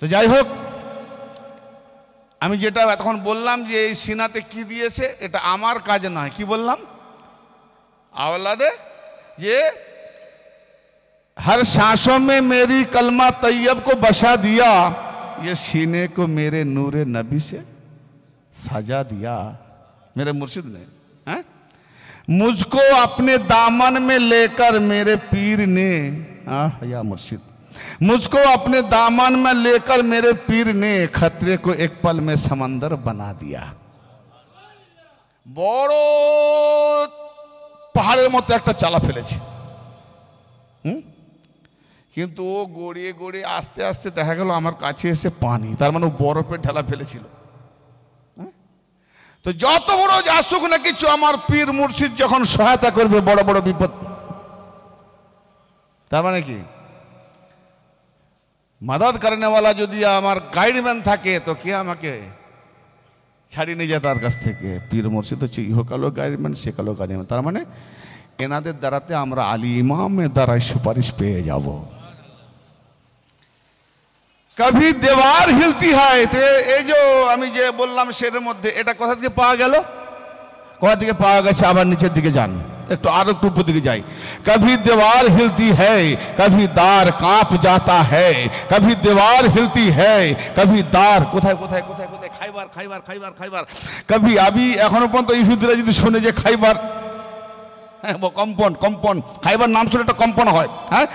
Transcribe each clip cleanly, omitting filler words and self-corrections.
তো যাই হোক, আমি যেটা এখন বললাম যে এই সিনাতে কি দিয়েছে, এটা আমার কাজ নয়। কি বললাম? আওলাদে যে हर सांसों में मेरी कलमा तैयब को बसा दिया, ये सीने को मेरे नूरे नबी से सजा दिया। मेरे मुर्शिद ने मुझको अपने दामन में लेकर मेरे पीर ने, या मुर्शिद, मुझको अपने दामन में लेकर मेरे पीर ने खतरे को एक पल में समंदर बना दिया। বড় পাহাড়ের মতো একটা চালা ফেলেছে, কিন্তু ও গড়িয়ে গড়িয়ে আস্তে আস্তে দেখা গেল আমার কাছে এসে পানি, তার মানে বরফের ঢালা ফেলেছিল। তো যত বড় আসুক না কিছু, আমার পীর মুর্শিদ যখন সহায়তা করবে বড় বড় বিপদ, তার মানে কি मदद करने वाला যদি আমার গাইডম্যান থাকে, তো কে আমাকে ছাড়িয়ে নিয়ে যায় তার কাছ থেকে? পীর মুর্শিদ হচ্ছে ইহকালো গাইডম্যান, সেকালো গাইডম্যান। তার মানে এনাদের দ্বারাতে আমরা আলী ইমামের দ্বারাই সুপারিশ পেয়ে যাব। কভি দেওয়ার হিলতি হয়, তো এই যে আমি যে বললাম সেটার মধ্যে, এটা কোথা থেকে পাওয়া গেল? কোথা থেকে পাওয়া গেছে? আবার নিচের দিকে যান, একটু আর একটু উপর দিকে যাই। कभी दीवार हिलती है, कभी दार कांप जाता है, कभी दीवार हिलती है, कभी दार কোথায় কোথায় কোথায় কোথায় খাইবার খাইবার খাইবার খাইবার কবি আবি এখনো পর্যন্ত ইহুদিরা যদি শুনে যে খাইবার, হ্যাঁ কম্পন কম্পন, খাইবার নাম শুনে একটা কম্পন হয়। হ্যাঁ,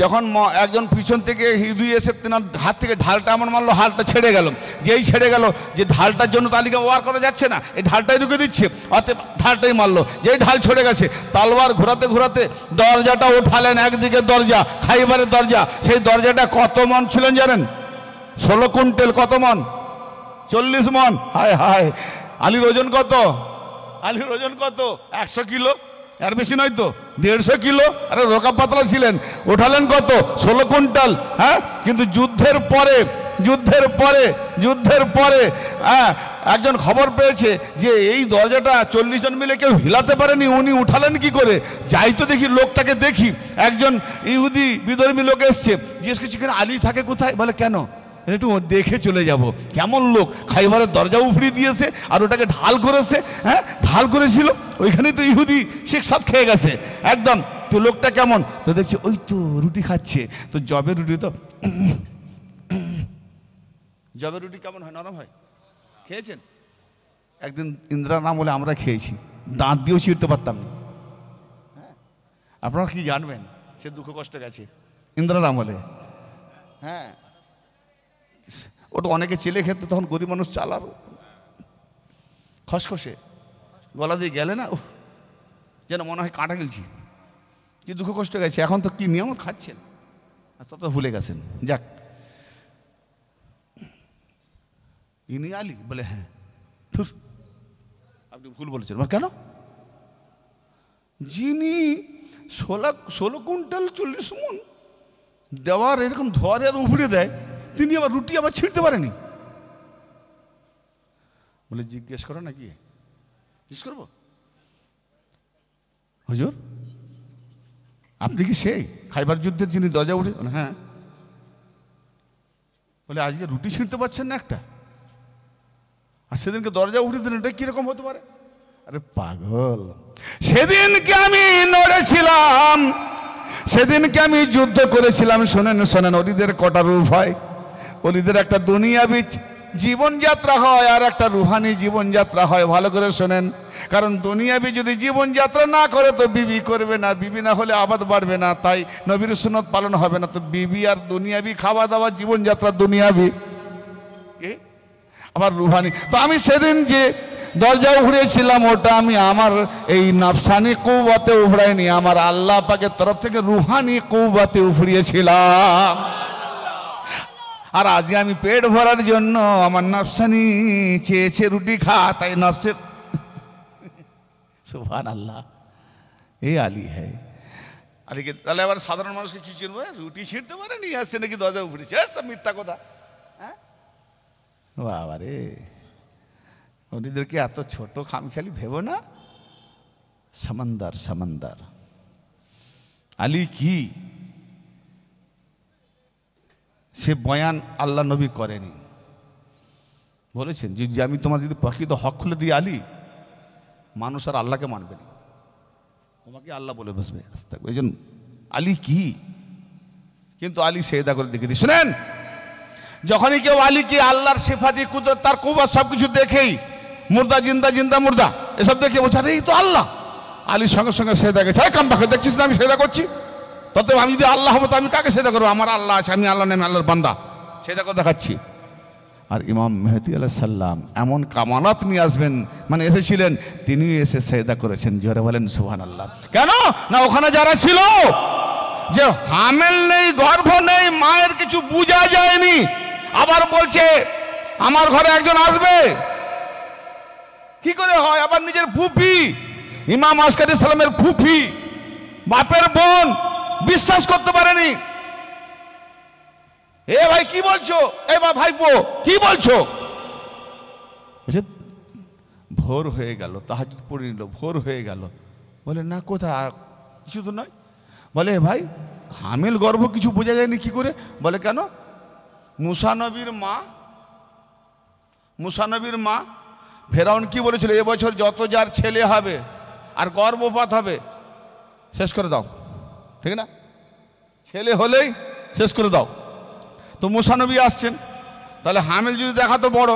যখন একজন পিছন থেকে হিদুই এসে তেনার হাত থেকে ঢালটা এমন মারলো, হালটা ছেড়ে গেল। যেই ছেড়ে গেল, যে ঢালটার জন্য তালিকা ওয়ার করা যাচ্ছে না, এই ঢালটাই ঢুকে দিচ্ছে, অতএব ঢালটাই মারলো। যেই ঢাল ছড়ে গেছে, তালবার ঘোরাতে ঘোরাতে দরজাটা উঠালেন, একদিকে দরজা, খাইবারের দরজা। সেই দরজাটা কত মন ছিলেন জানেন? 16 কুইন্টাল। কত মন? 40 মন। হায় হায়, আলীর ওজন কত? আলীর ওজন কত? 100 কিলো, আর বেশি নয় তো, 150 কিলো। আরে রোকা পাতলা ছিলেন, ওঠালেন কত? 16 কুইন্টাল। হ্যাঁ, কিন্তু যুদ্ধের পরে হ্যাঁ একজন খবর পেয়েছে যে এই দরজাটা 40 জন মিলে কেউ হিলাতে পারেনি, উনি উঠালেন কি করে? যাই তো দেখি, লোকটাকে দেখি, একজন ইহুদি বিধর্মী লোক এসছে, জিজ্ঞেস করছি আলী থাকে কোথায়? বলে কেন? একটু দেখে চলে যাব। কেমন লোক, খাইবারের দরজা উফড়িয়ে দিয়েছে আর ওটাকে ঢাল করেছে। হ্যাঁ, ঢাল করেছিল, ওইখানেই তো ইহুদি শিক্ষাত খেয়ে গেছে একদম। তো লোকটা কেমন? তো দেখছি ওই তো রুটি খাচ্ছে। তো জবের রুটি, তো জবের রুটি কেমন হয়? নরম হয়? খেয়েছেন? একদিন ইন্দিরা নাম বলে আমরা খেয়েছি, দাঁত দিয়েও ছিঁড়তে পারতাম না। হ্যাঁ, আপনারা কি জানবেন, সে দুঃখ কষ্ট গেছে ইন্দিরা নাম বলে। হ্যাঁ, ওটা অনেকে চেলে খেত, তখন গরিব মানুষ চালার খসখসে গলা দিয়ে গেলে না, যেন মনে হয় কাঁটা গেলছি। কি দুঃখ কষ্ট গেছে। এখন তো কি নিয়ম খাচ্ছেন, তত ভুলে গেছেন। যাক, ইনি আলী? বলে হ্যাঁ। আপনি ভুল বলেছেন। কেন? যিনি 16 কুইন্টাল 40 মন দেওয়ার এরকম ধোয়ারে আর উফড়ে দেয়, তিনি আবার রুটি আবার ছিঁড়তে পারেনি। বলে জিজ্ঞেস করো নাকি? জিজ্ঞেস করবো, হুজুর আপনি কি সেই খাইবার যুদ্ধের যিনি দরজা উঠে? হ্যাঁ। বলে আজকে রুটি ছিঁড়তে পারছেন না একটা, আর সেদিনকে দরজা উঠে দিন, এটা কিরকম হতে পারে? আরে পাগল, সেদিনকে আমি নড়েছিলাম, সেদিনকে আমি যুদ্ধ করেছিলাম। শোনেন শোনেন, অলিদের কটা রূপ হয়। অলিদের একটা দুনিয়াবি জীবনযাত্রা হয় আর একটা রুহানি জীবনযাত্রা হয়। ভালো করে শোনেন, কারণ দুনিয়াবি যদি জীবনযাত্রা না করে তো বিবি করবে না, বিবি না হলে আবাদ বাড়বে না, তাই নবীর সুন্নত পালন হবে না। তো বিবি আর দুনিয়াবি খাওয়া দাওয়া জীবনযাত্রা দুনিয়াবি, আবার রুহানি। তো আমি সেদিন যে দরজা উড়িয়েছিলাম, ওটা আমি আমার এই নফসানি কুওয়াতে উড়াইনি, আমার আল্লাহ পাকের তরফ থেকে রুহানি কুওয়াতে উড়িয়েছিলাম। আর আজকে আমি পেট ভরার জন্য আমার নফসানি চেয়েছে রুটি খা, তাই নফসের সুবহানাল্লাহ, এই আলী হ্যাঁ। আলীকে তাহলে আবার সাধারণ মানুষকে কি চিনবো? রুটি ছিঁড়তে পারেনি, আসছে নাকি দরজা উড়িয়েছে, সব মিথ্যা কথা। হ্যাঁ বাবা রে, উনিদেরকে এত ছোট খামখেয়ালি ভেবো না। সমন্দর সমন্দর, আলী কি সে বয়ান আল্লাহ নবী করেনি। বলেছেন যে আমি তোমার যদি প্রকৃত হক খুলে দিই আলী, মানুষ আর আল্লাহকে মানবে না, তোমাকে আল্লাহ বলে বসবে। এই জন্য আলী কি, কিন্তু আলী সেদা করে দেখে দিই। শুনেন, যখনই কেউ আলীকে আল্লাহর সিফাতি কুদরত তার কুবা সব কিছু দেখেই মুর্দা জিন্দা জিন্দা মুর্দা এসব দেখে বলছে আরে এই তো আল্লাহ, আলীর সঙ্গে সঙ্গে সেদা গেছে। কাম পাখে দেখছিস না আমি সেদা করছি, তত আমি যদি আল্লাহ হবো তো আমি কাকে সেদা করবো? আমার আল্লাহ আছে, আমি আল্লাহ নেই, আল্লাহর বান্দা, সেদা করে দেখাচ্ছি। আর ইমাম মেহেদী আলাইহিস সালাম এমন কামানাত নিয়ে আসবেন, মানে এসেছিলেন, তিনি এসে সেদা করেছেন। জোরে বলেন সুবহানাল্লাহ। কেন না ওখানে যারা ছিল যে হামেল নেই, গর্ভ নেই, মায়ের কিছু বোঝা যায়নি, আবার বলছে আমার ঘরে একজন আসবে, কি করে হয়? আবার নিজের ফুফি, ইমাম আসকারী সালামের ফুফি, বাপের বোন, বিশ্বাস করতে পারেনি। এ ভাই কি বলছো? এ বা ভাইপো কি বলছো? ভোর হয়ে গেল, তাহাজ্জুদ পড়ে নিল, ভোর হয়ে গেল। বলে না কোথায়, কিছু তো নয়। বলে ভাই হামিল গর্ভ কিছু বোঝা যায়নি কি করে? বলে কেন? মুসা নবীর মা ফেরাউন কি বলেছিল? এবছর যত যার ছেলে হবে আর গর্ভপাত হবে শেষ করে দাও, ঠিক না? ছেলে হলেই শেষ করে দাও। তো মুসা নবী আসছেন, তাহলে হামিল যদি দেখাতো বড়,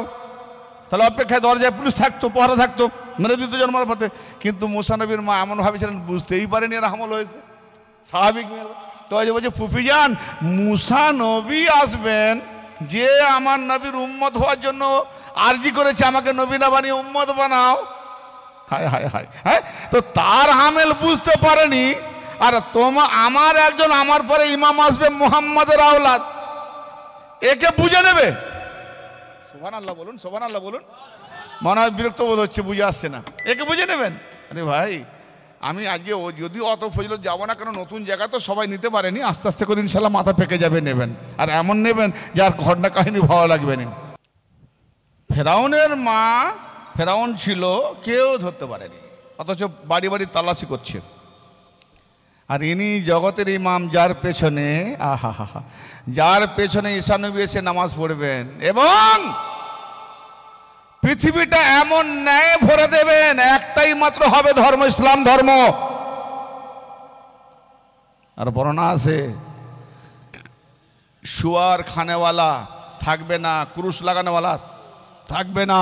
তাহলে অপেক্ষায় দরজায় পুলিশ থাকতো, পহরা থাকতো, মেরে দিত জন্মার পথে। কিন্তু মুসা নবীর মা এমন ভাবেছিলেন, বুঝতেই পারেনি এর হামল হয়েছে, স্বাভাবিক। তো বলছে ফুফি যান, মুসা নবী আসবেন, যে আমার নবীর উম্মত হওয়ার জন্য আরজি করেছে, আমাকে নবী না বানিয়ে উম্মত বানাও। হায় হায় হায় হ্যাঁ, তো তার হামেল বুঝতে পারেনি। আর আমার একজন, আমার পরে ইমাম আসবে মুহাম্মাদের আওলাদ, একে বুঝে নেবে। সুবহানাল্লাহ বলুন, সুবহানাল্লাহ বলুন। মনে হয় বিরক্ত বোধ হচ্ছে, বুঝে আসছে না। একে বুঝে নেবেন। আরে ভাই আমি আজকে যদি অত ফজিলত যাবো না, কারণ নতুন জায়গা তো সবাই নিতে পারেনি, আস্তে আস্তে করে ইনশাল্লাহ মাথা পেকে যাবে, নেবেন। আর এমন নেবেন যার ঘটনা কাহিনী ভালো লাগবে না। ফেরাউনের মা, ফেরাউন ছিল, কেউ ধরতে পারেনি, অথচ বাড়ি বাড়ি তালাশি করছে। আর ইনি জগতের ইমাম, যার পেছনে যার পেছনে ঈসা নবী এসে নামাজ পড়বেন এবং পৃথিবীটা এমন ন্যায় ভরে দেবেন, একটাই মাত্র হবে ধর্ম, ইসলাম ধর্ম। আর বর্ণনা আছে শুয়ার খানেওয়ালা থাকবে না, ক্রুশ লাগানোওয়ালা থাকবে না।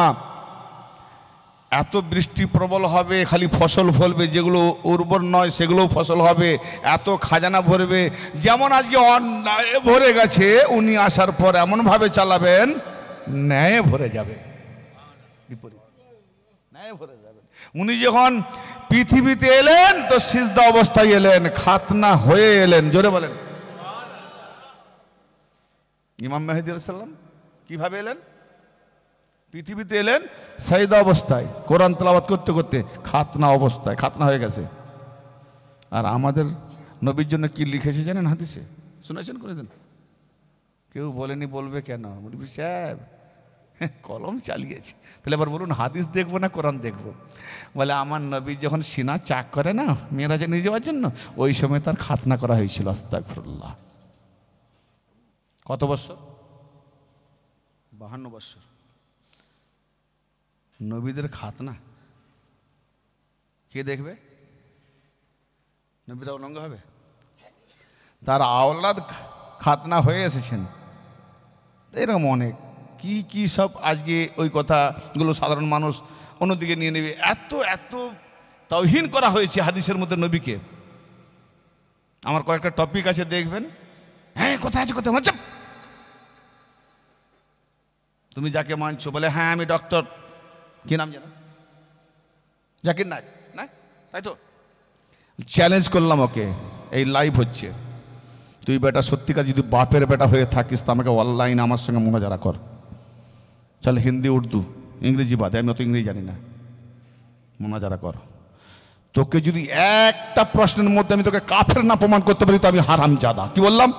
এত বৃষ্টি প্রবল হবে, খালি ফসল ফলবে, যেগুলো উর্বর নয় সেগুলোও ফসল হবে। এত খাজানা ভরবে, যেমন আজকে অন্যায় ভরে গেছে, উনি আসার পর এমনভাবে চালাবেন ন্যায় ভরে যাবে, ন্যায় ভরে যাবে। উনি যখন পৃথিবীতে এলেন তো সিজদা অবস্থায় এলেন, খাতনা হয়ে এলেন। জোরে বলেন। ইমাম মেহেদী আলাইহিস সালাম কিভাবে এলেন? পৃথিবীতে এলেন সাজদা অবস্থায়, কোরআন তেলাওয়াত করতে করতে, খাতনা অবস্থায়, খাতনা হয়ে গেছে। আর আমাদের নবীর জন্য কি লিখেছে জানেন হাদিসে? শুনেছেন কোনদিন? কেউ বলেনি, বলবে কেন? মুফতি সাহেব কলম চালিয়েছে। তাহলে এবার বলুন হাদিস দেখবো না কোরআন দেখবো? বলে আমার নবী যখন সিনা চাক করে না মেরাজে নিয়ে যাওয়ার জন্য, ওই সময় তার খাতনা করা হয়েছিল। আস্তাগফিরুল্লাহ। কত বছর? 52 বছর। নবীদের খাতনা কে দেখবে? নবীরা উলঙ্গ হবে? তার আওলাদ খাতনা হয়ে এসেছেন। এরকম অনেক কি কি সব আজকে ওই কথাগুলো সাধারণ মানুষ অন্যদিকে নিয়ে নেবে। এত এত তাওহীন করা হয়েছে হাদিসের মধ্যে নবীকে। আমার কয়েকটা টপিক আছে, দেখবেন। হ্যাঁ কোথায় আছে, কোথায়? তুমি যাকে মানছো, বলে হ্যাঁ আমি ডক্টর, কি নাম জানো? জাকির নায়েক, না? তাই তো? চ্যালেঞ্জ করলাম ওকে, এই লাইভ হচ্ছে, তুই বেটা সত্যিকার যদি বাপের বেটা হয়ে থাকিস তো আমাকে অনলাইন আমার সঙ্গে মোনাজারা কর। চল হিন্দি, উর্দু, ইংরেজি বাদে, আমি অত ইংরেজি জানি না, মোনাজারা কর। তোকে যদি একটা প্রশ্নের মধ্যে আমি তোকে কাফের না প্রমাণ করতে পারি তো আমি হারামজাদা। কি বললাম?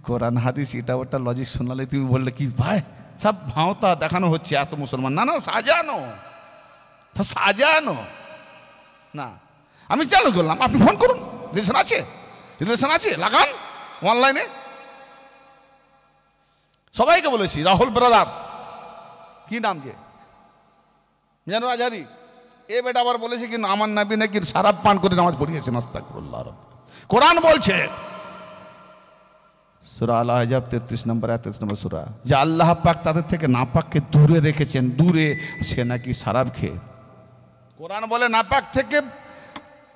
কোরআন হাদিস এটা ওটা লজিক শোনালে তুমি বললে কি ভাই সব ভাওতা দেখানো হচ্ছে এত মুসলমান। না না, সাজানো, সাজানো না। আমি চালু করলাম, আপনি ফোন করুন, রিলেশন আছে, রিলেশন আছে, লাগান অনলাইনে, সবাইকে বলেছি, রাহুল ব্রাদার, কি নাম যে জানো আজহারি, এ বেটা আবার বলেছে কি আমার নবী নাকি শরাব পান করে নামাজ পড়িয়েছেন। আস্তাগফিরুল্লাহ। কোরআন বলছে সূরা আল আহজাব 33 নম্বর আয়াত 33 নম্বর সূরা, যে আল্লাহ পাক তাদের থেকে নাপাককে দূরে রেখেছেন, দূরে, সে নাকি শরাব খেয়ে। কোরআন বলে নাপাক থেকে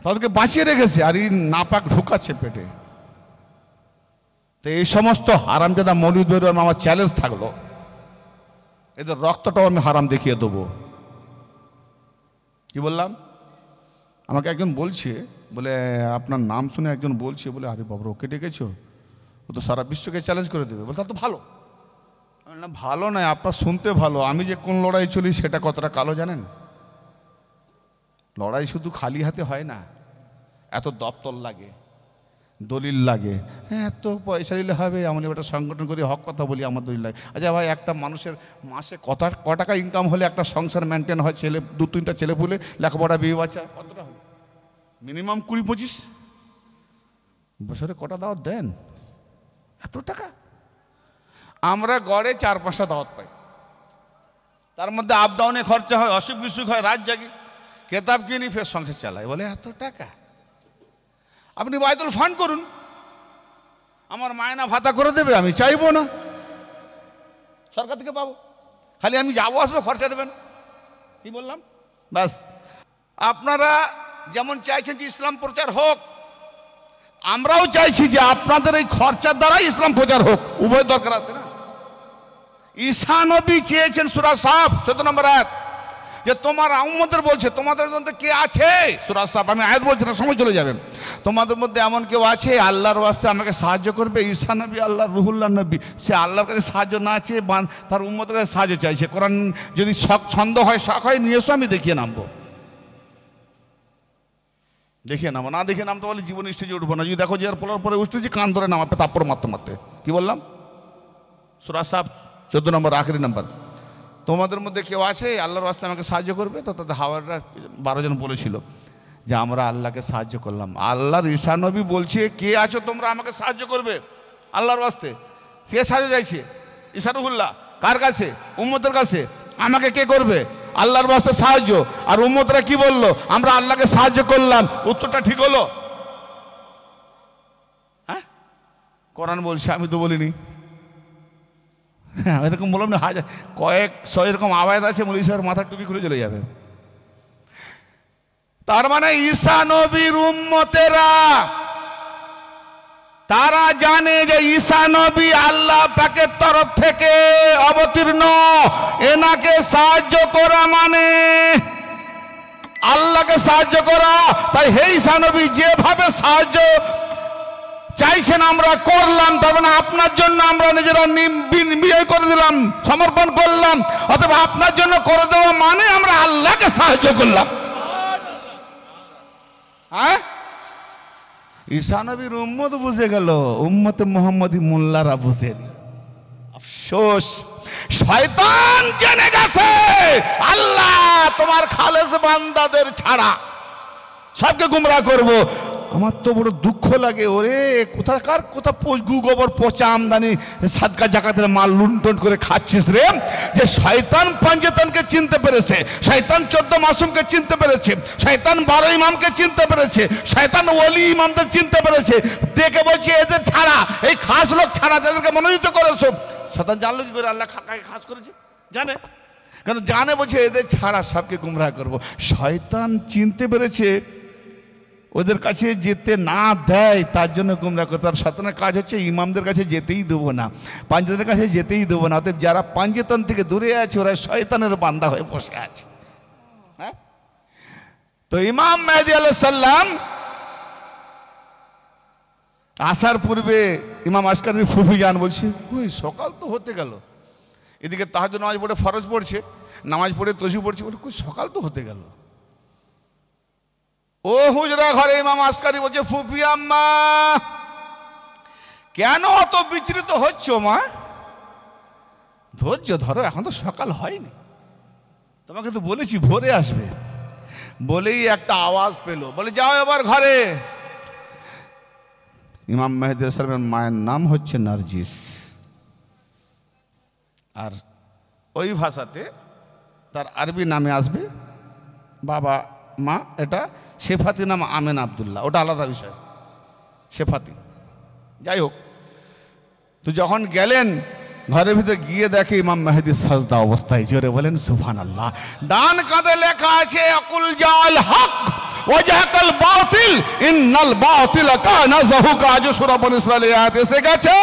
তাদেরকে বাঁচিয়ে রেখেছে, আর এই নাপাক ঢুকাচ্ছে পেটে। তো এই সমস্ত হারামজাদা মৌলবীদের আমার চ্যালেঞ্জ থাকলো, এদের রক্তটাও আমি হারাম দেখিয়ে দেবো। কি বললাম? আমাকে একজন বলছে, বলে আপনার নাম শুনে একজন বলছে, বলে আরে বাবা ওকে ডেকেছো, ও তো সারা বিশ্বকে চ্যালেঞ্জ করে দেবে। বলে তার তো ভালো। না ভালো নয়, আপনার শুনতে ভালো। আমি যে কোন লড়াই চলি সেটা কতটা কালো জানেন? লড়াই শুধু খালি হাতে হয় না, এত দপ্তর লাগে, দলিল লাগে। হ্যাঁ, এত পয়সা দিলে হবে? আমি একটা সংগঠন করি, হক কথা বলি, আমার দলিল লাগে। আচ্ছা ভাই, একটা মানুষের মাসে ক টাকা ইনকাম হলে একটা সংসার মেনটেন হয়? ছেলে 2-3টা ছেলে পুলে, লেখাপড়া, বিয়ে বাচ্চা, কতটা হবে? মিনিমাম 20-25 বছরে কটা দাওয়াত দেন? এত টাকা। আমরা গড়ে 4-5টা দাওয়াত পাই, তার মধ্যে আপ ডাউনে খরচা হয়, অসুখ বিসুখ হয়, রাত জাগি, কেতাব কিনি, ফের সংসার চালাই। বলে এত টাকা? আপনি বাইতুল ফান্ড করুন, আমার মায়না ভাতা করে দেবে, আমি চাইবো না, সরকার থেকে পাবো, খালি আমি যাবো আসবো, খরচা দেবেন। কি বললাম? ব্যাস। আপনারা যেমন চাইছেন যে ইসলাম প্রচার হোক, আমরাও চাইছি যে আপনাদের এই খরচার দ্বারাই ইসলাম প্রচার হোক। উভয় দরকার আছে না? ঈসা নবী চেয়েছেন সূরা সাফ 14 নম্বর আয়াত, যে তোমার উম্মতের বলছে তোমাদের মধ্যে কে আছে, সূরা সাফ, আমি আয়াত বলছি না, সময় চলে যাবে, তোমাদের মধ্যে এমন কেউ আছে আল্লাহর ওয়াস্তে আমাকে সাহায্য করবে? ঈসা নবী আল্লাহর রুহুল্লাহ নবী, সে আল্লাহর কাছে সাহায্য না চেয়ে তার উম্মতের কাছে সাহায্য চাইছে। কোরআন যদি ছন্দ হয়, শখ হয়, নিয়ে এসো, আমি দেখিয়ে নামবো। দেখিয়ে নামো, না দেখিয়ে নামতে বলে জীবন স্টেজে উঠবো না। যদি দেখো যে আর পড়ার পরে উঠতেছি, কান ধরে নামাবে, তারপর মারতে মারতে। কি বললাম? সূরা সাফ 14 নম্বর আখেরি নম্বর, তোমাদের মধ্যে কেউ আছে আল্লাহর রাস্তায় আমাকে সাহায্য করবে? তো তাদের হাওয়াররা 12 জন বলেছিল যে আমরা আল্লাহকে সাহায্য করলাম। আল্লাহর ঈসা নবী বলছে কে আছো তোমরা আমাকে সাহায্য করবে আল্লাহর রাস্তায়? কে সাহায্য চাইছে? ঈসা রুহুল্লাহ। কার কাছে? উম্মতের কাছে। আমাকে কে করবে? আল্লাহর রাস্তায় সাহায্য। আর উম্মতরা কি বললো? আমরা আল্লাহকে সাহায্য করলাম। উত্তরটা ঠিক হলো? হ্যাঁ, কোরআন বলছে, আমি তো বলিনি। হ্যাঁ, এরকম বললাম না, হাজার কয়েকশো এরকম আওয়াজ আছে, মৌলভী সাহেবের মাথার টুপি খুলে চলে যাবে। তার মানে ঈসা নবীর উম্মতেরা তারা জানে যে ঈসা নবী আল্লাহ পাকের তরফ থেকে অবতীর্ণ, এনাকে সাহায্য করা মানে আল্লাহকে সাহায্য করা। তাই হে ঈসা নবী, যেভাবে সাহায্য চাইছেন আমরা করলাম, তার মানে আপনার জন্য আমরা নিজেরা বিয়ে করে দিলাম, সমর্পণ করলাম। অথবা আপনার জন্য করে দেওয়া মানে আমরা আল্লাহকে সাহায্য করলাম। হ্যাঁ, ঈসা নবীর উম্মত বুঝে গেল, উম্মতে মুহাম্মদী মোল্লারা বুঝেনি। আফসোস, শয়তান জেনে গেছে আল্লাহ তোমার খালেস বান্দাদের ছাড়া সবকে গুমরাহ করব। আমার তো বড় দুঃখ লাগে, ওরে কোথাকার কোথা গু গোবর পচা আমদানি সাদকা জাকাতের মাল লুণ্ঠন করে খাচ্ছিস রে। যে শয়তান পাঞ্জেতানকে চিনতে পেরেছে, শয়তান 14 মাসুমকে চিনতে পেরেছে, শয়তান 12 ইমামকে চিনতে পেরেছে, শয়তান ওলি ইমামদের চিনতে পেরেছে। দেখে বলছে এদের ছাড়া, এই খাস লোক ছাড়া যাদেরকে মনোনীত করেছো। শয়তান জানলো কি করে আল্লাহ কাকে খাস করেছে? জানে, কারণ জানে, বলছে এদের ছাড়া সবকে গুমরাহ করব। শয়তান চিনতে পেরেছে ওদের কাছে যেতে না দেয়, তার জন্য গুমরাহ করতে। আর শয়তানের কাজ হচ্ছে ইমামদের কাছে যেতেই দেবো না, পাঞ্জেতানের কাছে যেতেই দেবো না। অতএব যারা পাঞ্জেতান থেকে দূরে আছে ওরা শয়তানের বান্দা হয়ে বসে আছে। হ্যাঁ, তো ইমাম মেহেদী আলাইহিস সালাম আসার পূর্বে ইমাম আসকারীর ফুফি জান বলছে, কই সকাল তো হতে গেল, এদিকে তাহাজ্জুদ নামাজ পড়ে ফরজ পড়ছে, নামাজ পড়ে তসবিহ পড়ছে, বলে কই সকাল তো হতে গেল। ও হুজরা ঘরে ইমাম আসকারী বলছে, ফুফি আম্মা কেন অত বিচলিত হচ্ছ মা? ধৈর্য ধরো, এখন তো সকাল হয়নি, তোমাকে তো বলেছি ভোরে আসবে। বলেই একটা আওয়াজ পেল, বলে যাও এবার ঘরে। ইমাম মেহেদী আলাইহিস সালামের মায়ের নাম হচ্ছে নার্জিস। আর ওই ভাষাতে তার আরবি নামে আসবে বাবা মা, এটা শেফাতি নাম আমেন আবদুল্লাহ, ওটা আলাদা বিষয়, শেফাতি। যাই হোক, তো যখন গেলেন ঘরের ভিতরে গিয়ে দেখে ইমাম মেহেদী সাজদা অবস্থায়। জোরে বলেন সুবহানাল্লাহ। ডান কাঁধে লেখা আছে আকুল জাল হক ওয়াজাকাল বাতিল ইন্নাল বাতিল কানা যাহুকা। আজ সূরা বনী ইসরাঈলে আয়াত এসে গেছে।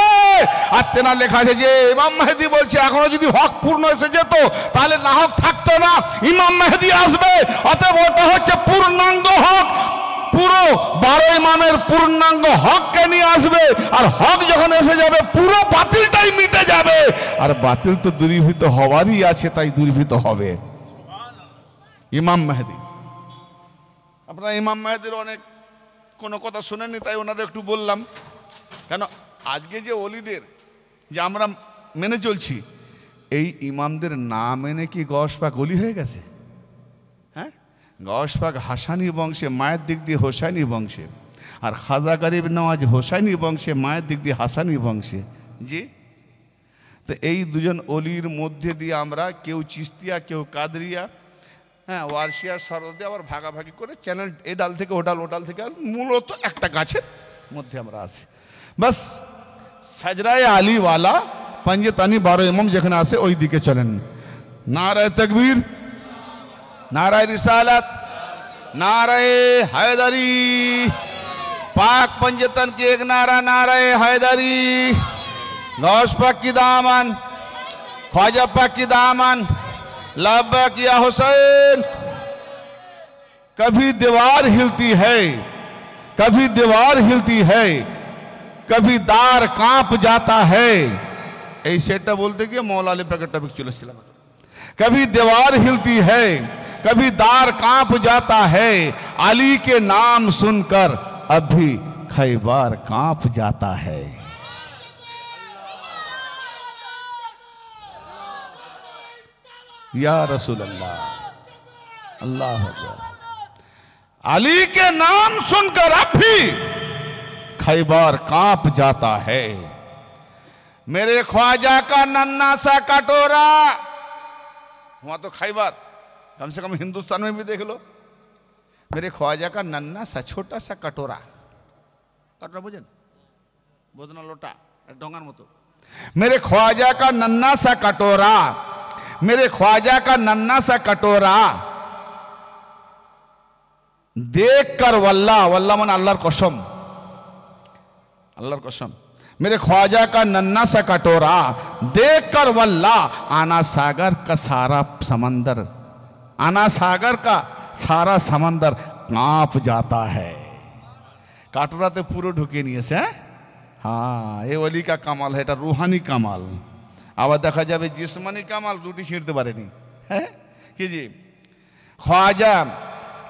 আর তেনা লেখা আছে যে ইমাম মেহেদী বলছে এখনো যদি হক পূর্ণ এসে যেত তাহলে না হক থাকতো না, ইমাম মেহেদী আসবে, অতএব ওটা হচ্ছে পূর্ণাঙ্গ হক। পুরো 12 ইমামের পূর্ণাঙ্গ হককে নিয়ে আসবে, আর হক যখন এসে যাবে পুরো বাতিলটাই মিটে যাবে। আর বাতিল তো দূরীভূত হওয়ারই আছে, তাই দূরীভূত হবে ইমাম মেহেদী। আপনারা ইমাম মেহেদীর অনেক কোনো কথা শুনেননি, তাই ওনারা একটু বললাম। কেন আজকে যে ওলিদের যে আমরা মেনে চলছি, এই ইমামদের না মেনে কি গস পাক ওলি হয়ে গেছে? হ্যাঁ, গস পাক হাসানি বংশে, মায়ের দিক দিয়ে হোসাইনি বংশে, আর খাজা গরিব নওয়াজ হোসাইনি বংশে, মায়ের দিক দিয়ে হাসানি বংশে। জি, তো এই দুজন অলির মধ্যে দিয়ে আমরা কেউ চিস্তিয়া, কেউ কাদরিয়া, হ্যাঁ ওয়ারশিয়ার সরদে আবার ভাগাভাগি করে চ্যানেল এই ডাল থেকে ও ডাল, ও ডাল থেকে মূলত একটা গাছের মধ্যে আমরা আছি। বাস সাজরায় আলীওয়ালা পাঞ্জেতানি 12 ইমাম যেখানে আছে ওই দিকে চলেন। নারায়ে তাকবীর, नाराए रिसालत, नाराए हैदरी। पाक पंजतन की एक नारा नाराए हैदरी। गौस पाक की दामन, ख्वाजा पाक की दामन, लब्बैक या हुसैन। कभी दीवार हिलती है, कभी दीवार हिलती है, कभी दार कांप जाता है। ऐसे बोलते कि मौला अली पैकेट टॉपिक चलो सिला। कभी दीवार हिलती है, कभी दार कांप जाता है, अली के नाम सुनकर अब भी खैबर कांप जाता है। या रसूल अल्लाह, अल्लाह अकबर। अली के नाम सुनकर अब भी खैबर कांप जाता है। मेरे ख्वाजा का नन्ना सा कटोरा, वहां तो खैबर, कम से कम हिंदुस्तान में भी देख लो। मेरे ख्वाजा का नन्ना सा छोटा सा कटोरा, कटोरा बुझेन, बोधना लोटा डोंगार मतो। मेरे ख्वाजा का नन्ना सा कटोरा, मेरे ख्वाजा का नन्ना सा कटोरा देख कर वल्लाह, वल्लाह मन अल्लाहर कसम, अल्लाहर कसम। मेरे ख्वाजा का नन्ना सा कटोरा देख कर वल्लाह, आना सागर का सारा समंदर, आना सागर का सारा समंदर कांप जाता है। কাটোরাতে পুরো ঢুকিয়ে নিয়েছে। হ্যাঁ, এই ওলি কা কামাল, এটা রুহানি কামাল। আবার দেখা যাবে জিসমানি কামাল দুটি ছিঁড়তে পারেনি। হ্যাঁ কি জি, ख्वाजा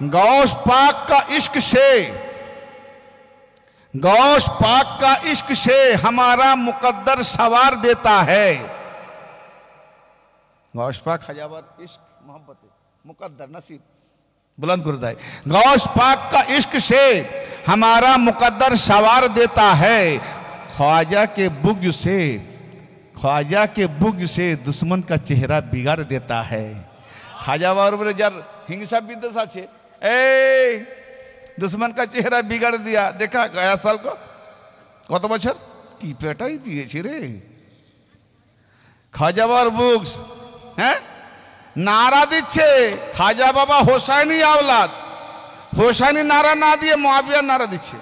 गौस पाक का इश्क से, गौस पाक का इश्क से हमारा मुकद्दर सवार देता है। गौस पाक खजावर इश्क मोहब्बत मुकद्दर नसीब बुलंद कर दे। गौस पाक का इश्क से हमारा मुकद्दर सवार देता है। ख्वाजा के बुग़्ज़ से, ख्वाजा के बुग़्ज़ से दुश्मन का चेहरा बिगाड़ देता है। ख्वाजा बाबर जार हिंसा विद्वेष आछे, दुश्मन का चेहरा बिगाड़ दिया। देखा गया साल को कत बछर की पेटाई दिए रे। ख्वाजा बाबर बुग़्ज़ हैं नारा दिच्छे, ख्वाजा बाबा হোসাইনি আওলাদ, হোসাইনি নারা না দিয়ে মুয়াবিয়ার নারা দিচ্ছে,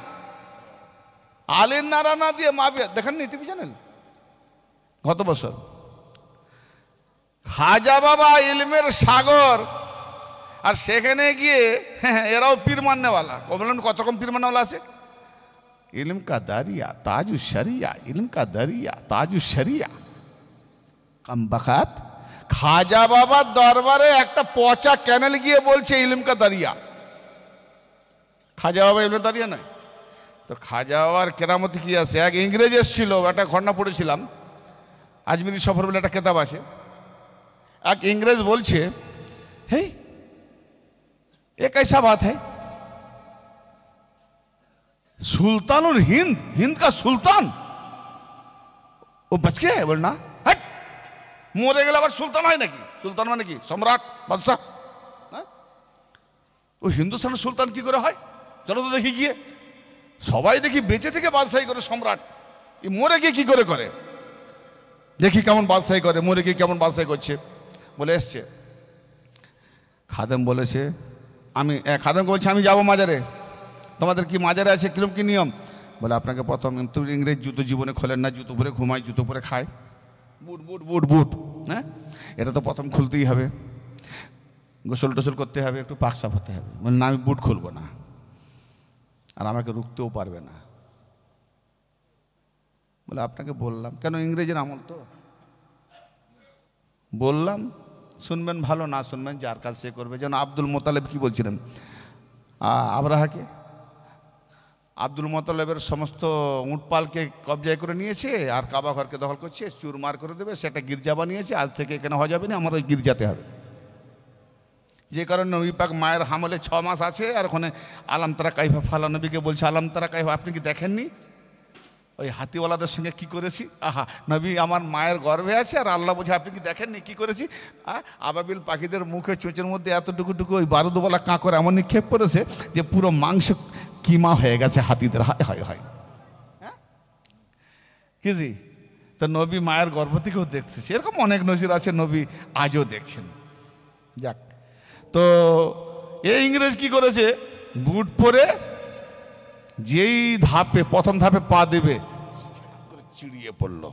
আলীর নারা না দিয়ে মুয়াবিয়া। দেখেন নি টিভি চ্যানেল গত বছর। খ্বাজা বাবা ইলমের সাগর, আর সেখানে গিয়ে এরাও পীর মাননেওয়ালা। বললেন কত রকম পীর মাননেওয়ালা আছে। ইলম কা দারিয়া তাজু শরিয়া, ইলম কা দারিয়া তাজু শরিয়া। কম বখাত খ্বাজা বাবার দরবারে একটা পচা ক্যানেল গিয়ে বলছে ইলম কা দারিয়া। খ্বাজা বাবা ইলমের দারিয়া নয় তো। খ্বাজা বাবার কেরামতি কি আছে। এক ইংরেজ এসেছিল, একটা ঘটনা পড়েছিলাম, আজমিরি সফর বলে একটা কেতাব আছে। এক इंग्रेज बोलছে, हे ये कैसा बात है, सुल्तानुल हिंद, हिंद का सुल्तान वो बच गया है। बोलना हट, মরে গেলে আবার সুলতান হয় নাকি? সুলতান মানে কি? সম্রাট, বাদশাহ। হ্যাঁ, ওই হিন্দুস্তানের সুলতান কি করে হয়? চলো তো দেখি গিয়ে। সবাই দেখি বেঁচে থেকে বাদশাহী করে সম্রাট, মরে গিয়ে কি করে করে দেখি কেমন বাদশাহী করে, মরে গিয়ে কেমন বাদশাহী করছে। বলে এসছে, খাদেম বলেছে, খাদেমকে বলছে আমি যাবো মাজারে। তোমাদের কি মাজারে আছে, কিরম কি নিয়ম? বলে আপনাকে প্রথম ইংরেজ জুতো জীবনে খোলেন না, জুতো পরে ঘুমায়, জুতো পরে খায়, বুট বুট বুট বুট। হ্যাঁ, এটা তো প্রথম খুলতেই হবে, গোসল টোসল করতে হবে, একটু পাক সাফ হতে হবে। বলে না, আমি বুট খুলবো না, আর আমাকে রুখতেও পারবে না। বলে আপনাকে বললাম, কেন ইংরেজের আমল তো, বললাম শুনবেন, ভালো না শুনবেন যার কাজ সে করবে। যেন আব্দুল মোতালেব কি বলছিলেন আবরাহাকে, আব্দুল মোতালেবের সমস্ত উটপালকে কবজায় করে নিয়েছে আর কাবা ঘরকে দখল করছে, চুরমার করে দেবে, সেটা গির্জা বানিয়েছে, আজ থেকে এখানে হওয়া যাবে না, আমার ওই গির্জাতে হবে। যে কারণে নবী পাক মায়ের হামলে 6 মাস আছে, আর ওখানে আলাম তারা কাইফা ফালা নবীকে বলছে আলাম তারা কাইফা, আপনি কি দেখেননি ওই হাতিওয়ালাদের সঙ্গে কি করেছি? আহা, নবী আমার মায়ের গর্ভে আছে, আর আল্লাহ বলছে আপনি কি দেখেননি কি করেছি? আবাবিল পাখিদের মুখে চোঁচের মধ্যে এতটুকু ওই বারুদওয়ালা কাঁকর এমন নিক্ষেপ করেছে যে পুরো মাংস কিমা হয়ে গেছে হাতিদের। হায় হায় হায়, হ্যাঁ কি জি? তো নবী মায়ের গর্ভ থেকেও দেখতেছে, এরকম অনেক নজির আছে, নবী আজও দেখছেন। যাক, তো এই ইংরেজ কি করেছে, বুট পরে যেই ধাপে প্রথম ধাপে পা দেবে চিড়িয়ে পড়ল,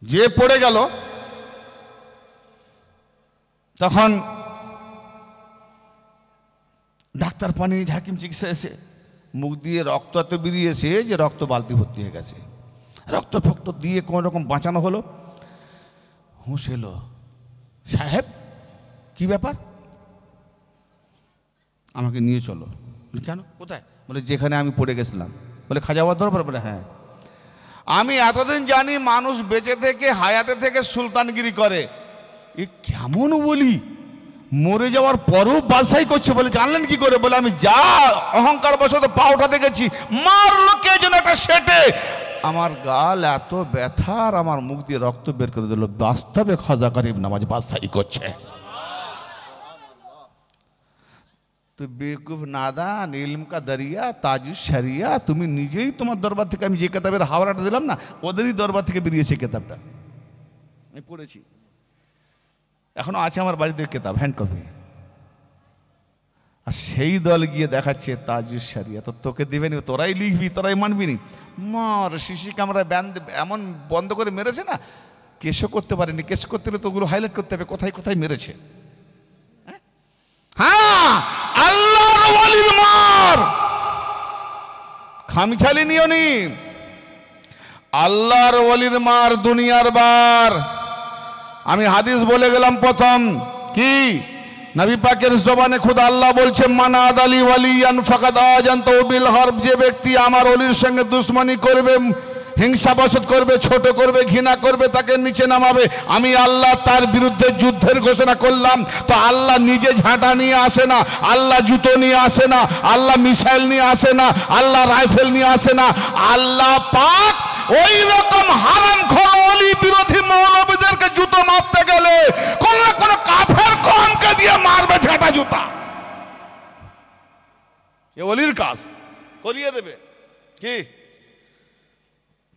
যে পড়ে গেল তখন ডাক্তার পানি হাকিম চিকিৎসা এসে মুখ দিয়ে রক্ত এত বেরিয়েছে যে রক্ত বালতি ভর্তি হয়ে গেছে, রক্ত ফক্ত দিয়ে কোন রকম বাঁচানো হলো। হুঁশ এলো, সাহেব কি ব্যাপার, আমাকে নিয়ে চলো। কেন, কোথায়? বলে যেখানে আমি পড়ে গেছিলাম। বলে খাজাবাদ দরবার? বলে হ্যাঁ। আমি এতদিন জানি মানুষ বেঁচে থেকে হায়াতে থেকে সুলতানগিরি করে, এ কেমন বলি, মরে যাওয়ার পরও বাদশাহী করছে। বলে জানলেন কি করে? বলে আমি যা অহংকার বশত পা উঠাতে গেছি, মারলো কে যেন একটা সেটে, আমার গাল এত ব্যথা আর আমার মুখ দিয়ে রক্ত বের করে দিল। বাস্তবে খাজা গরিব নামাজ বাদশাহী করছে। তো বেকুব নাদান, ইলম কা দরিয়া, তাজুস শরিয়া, তুমি নিজেই তোমার দরবার থেকে, আমি যে কেতাবের হাওড়াটা দিলাম না, ওদেরই দরবার থেকে বেরিয়েছে কেতাবটা, আমি পড়েছি, এখনো আছে আমার বাড়িতে কেতাব, হ্যান্ড কপি। আর সেই দল গিয়ে দেখাচ্ছে তাজুস শরিয়া, তো তোকে দিবেনি, তোরাই লিখবি, তোরাই মানবি নি। মার সিসি ক্যামেরায় ব্যান এমন বন্ধ করে মেরেছে না, কেসও করতে পারেনি, কেস করতে হলে তো ওগুলো হাইলাইট করতে হবে কোথায় কোথায় মেরেছে। হ্যাঁ, আল্লাহর ওয়ালির মার খামখেয়ালি নিও নি, আল্লাহর ওয়ালির মার দুনিয়ার বার। আমি হাদিস বলে গেলাম প্রথম, কি নবী পাকের জবানে খুদ আল্লাহ বলছে মানাদ আলী ওয়ালিয়ান ফাকাদ আযানতু বিল হারব, যে ব্যক্তি আমার ওলির সঙ্গে দুশমনি করবে, হিংসাবশত করবে, ছোট করবে, ঘৃণা করবে, তাকে নিচে নামাবে, আমি আল্লাহ তার বিরুদ্ধে যুদ্ধের ঘোষণা করলাম। তো আল্লাহ নিজে ঝাঁটা নিয়ে আসে না, আল্লাহ জুতো নিয়ে আসে না, আল্লাহ মিসাইল নিয়ে আসে না, আল্লাহ রাইফেল নিয়ে আসে না, আল্লাহ পাক ওই রকম হারামখোর ওলি বিরোধী মৌলবীদেরকে জুতো মারতে গেলে কোন না কোন কাফের কওমকে দিয়ে মারবে ঝাঁটা জুতা। এ ওলির কাজ করিয়ে দেবে। কি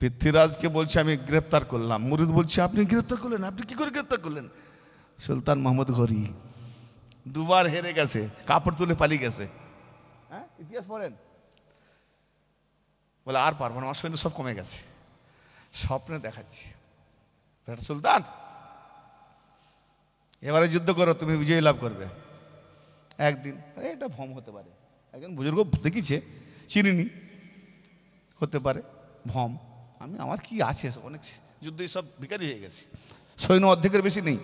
পৃথ্বীরাজকে বলছে আমি গ্রেপ্তার করলাম, মুরিদ বলছে আপনি গ্রেপ্তার করলেন? আপনি কি করে গ্রেপ্তার করলেন? সুলতান মোহাম্মদ ঘোরি দুবার হেরে গেছে, কাপড় তুলে পালিয়ে গেছে। হ্যাঁ, ইতিহাস পড়েন। বলে আর পারবো না, আমার সৈন্য সব কমে গেছে, স্বপ্নে দেখাচ্ছি সুলতান এবারে যুদ্ধ করো, তুমি বিজয় লাভ করবে। একদিন এটা ভ্রম হতে পারে, একজন বুজুর্গ দেখিছে, চিনিনি, হতে পারে ভ্রম, আমি আমার কি আছে, অনেক যুদ্ধ সব ভিখারি হয়ে গেছে, সৈন্য অর্ধেকের বেশি নেই।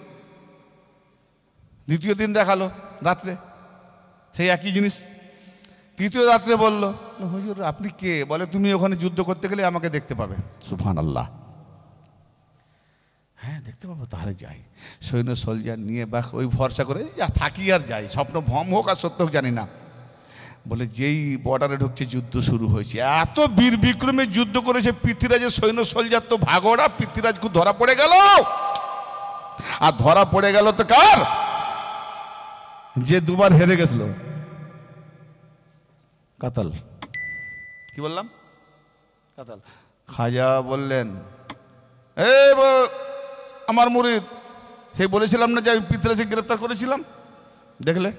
দ্বিতীয় দিন দেখালো রাত্রে সেই একই জিনিস। তৃতীয় রাত্রে বললো হুজুর আপনি কে? বলে তুমি ওখানে যুদ্ধ করতে গেলে আমাকে দেখতে পাবে। সুবহানাল্লাহ। হ্যাঁ দেখতে পাবো, তাহলে যাই। সৈন্য সোলজার নিয়ে বা ওই ভরসা করে যা থাকি আর যাই, স্বপ্ন ভ্রম হোক আর সত্য হোক জানি না। বলে যেই বর্ডারে ঢুকছে যুদ্ধ শুরু হয়েছে, এত বীর বিক্রমে যুদ্ধ করেছে পৃথ্বীরাজের সৈন্য সোলজার তো ভাগোড়া, পৃথ্বীরাজ খুব ধরা পড়ে গেল। আর ধরা পড়ে গেল তো কার? যে দুবার হেরে গেছিল, কাতাল। কি বললাম? কাতাল। খাজা বললেন, আমার মুরিদ, সেই বলেছিলাম না যে আমি পিতরাকে গ্রেপ্তার করেছিলাম, দেখলে?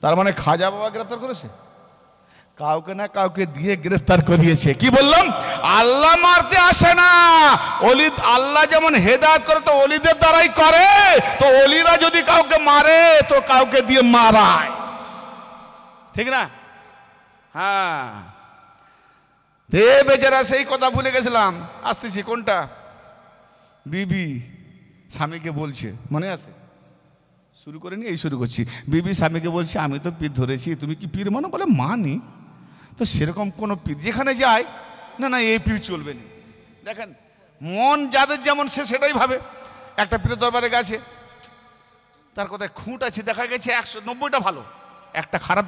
তার মানে খাজা বাবা গ্রেপ্তার করেছে, কাউকে না কাউকে দিয়ে গ্রেফতার করিয়েছে। কি বললাম? আল্লাহ মারতে আসে না, ওলি আল্লাহ যেমন হেদায়েত করে তো ওলিদের দ্বারাই করে, তো ওলিরা যদি কাউকে মারে তো কাউকে দিয়ে মারায়, ঠিক না? হ্যাঁ, বেচারা সেই কথা ভুলে গেছিলাম। আসতেছি কোনটা? বিবি স্বামীকে বলছে, মনে আছে? শুরু করে নি, এই শুরু করছি। বিবি স্বামীকে বলছে, আমি তো পীর ধরেছি, তুমি কি পীর মানো? বলে মানি। তো সেরকম কোনো পীর যেখানে যায়, না না এই পীর চলবে না। দেখেন মন যাদের যেমন সে সেটাই ভাবে। একটা পীরের দরবারে গেছে, তার কথায় খুঁট আছে, দেখা গেছে 190টা ভালো, একটা খারাপ,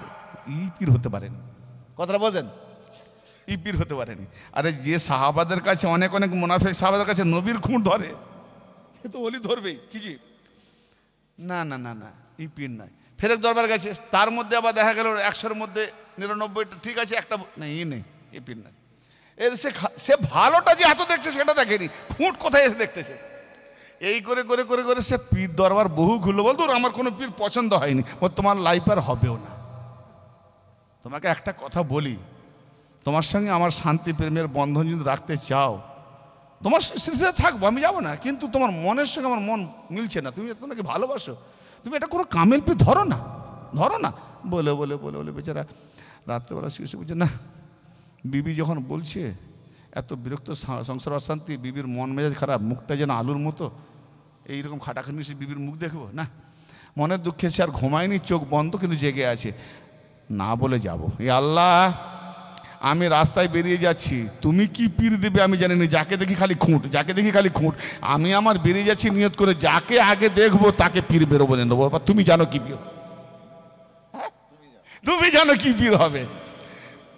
ই পীর হতে পারেনি। কথাটা বোঝেন? ই পীর হতে পারেনি। আরে যে সাহাবাদের কাছে অনেক অনেক মুনাফিক সাহাবাদের কাছে নবীর খুঁট ধরে, সে তো ওলি ধরবেই। কি জি? না না না না, ই পীর নয়। ফের এক দরবার গেছে, তার মধ্যে আবার দেখা গেল 100-এর মধ্যে 99টা ঠিক আছে, একটা না, ই নেই, ই পীর নয়। এর সে ভালোটা যে এত দেখছে সেটা দেখেনি, খুঁট কোথায় এসে দেখতেছে। এই করে করে করে করে সে পীর দরবার বহু ঘুরলো, বলতো আমার কোনো পীর পছন্দ হয়নি। ও তোমার লাইফ আর হবেও না। তোমাকে একটা কথা বলি, তোমার সঙ্গে আমার শান্তি প্রেমের বন্ধন যদি রাখতে চাও, তোমার স্মৃতিতে থাকবো, আমি যাবো না, কিন্তু তোমার মনের সঙ্গে আমার মন মিলছে না, তুমি তোমাকে ভালোবাসো, তুমি এটা কোনো কামেল পীর ধরো না, ধরো না। বলে বলে বলে বলে বেচারা রাত্রেবেলা শুয়ে শুয়ে বলছে, না বিবি যখন বলছে, এত বিরক্ত সংসার অশান্তি, বিবির মন মেজাজ খারাপ, মুখটা যেন আলুর মতো, এইরকম খাটাখাটি বিবির মুখ দেখবো না, মনের দুঃখে সে আর ঘুমায়নি, চোখ বন্ধ কিন্তু জেগে আছে। না বলে যাবো, এ আল্লাহ আমি রাস্তায় বেরিয়ে যাচ্ছি, তুমি কি পীর দেবে আমি জানি না, যাকে দেখি খালি খুঁট, যাকে দেখি খালি খুঁট। আমি আমার বেরিয়ে যাচ্ছি নিয়ত করে, যাকে আগে দেখবো তাকে পীর বেরোবো নেবো। তুমি জানো কি পীর, তুমি জানো কি পীর হবে।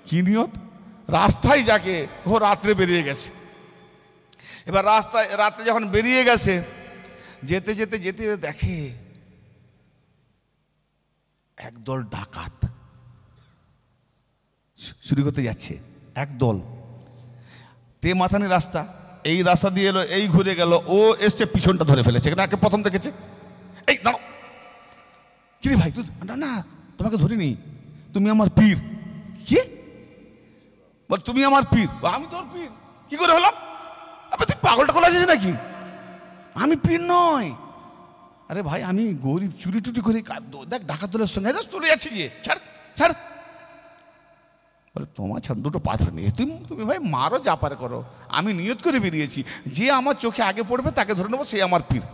কি নিয়ত? রাস্তায় যাকে, ও রাত্রে বেরিয়ে গেছে। এবার রাত্রে যখন বেরিয়ে গেছে, যেতে যেতে যেতে দেখে একদল ডাকাত চুরি করতে যাচ্ছে, একদল। তে মাথানি রাস্তা, এই রাস্তা দিয়ে এলো, এই ঘুরে গেল, ও এসছে পিছনটা ধরে ফেলেছে, একে প্রথম দেখেছে। এই দাঁড়াও, কি রে ভাই তুই? না না তোমাকে ধরিনি, তুমি আমার পীর। কি বল? তুমি আমার পীর? আমি তোর পীর কি করে হলাম? আবে তুই পাগলটা খোলা আছিস নাকি? আমি পীর নয়। আরে ভাই আমি গরিব, চুরি টুটি করে, দেখ ডাকাত দলের সঙ্গে চলে যাচ্ছি, যে ছাড় ছাড়। বলে তোমার ছাড়, দুটো পাথর নিয়ে তুমি ভাই মারো, যা পারে করো, আমি নিয়ত করে বেরিয়েছি, যে আমার চোখে আগে পড়বে তাকে ধরে নেবো, সে আমার পীর।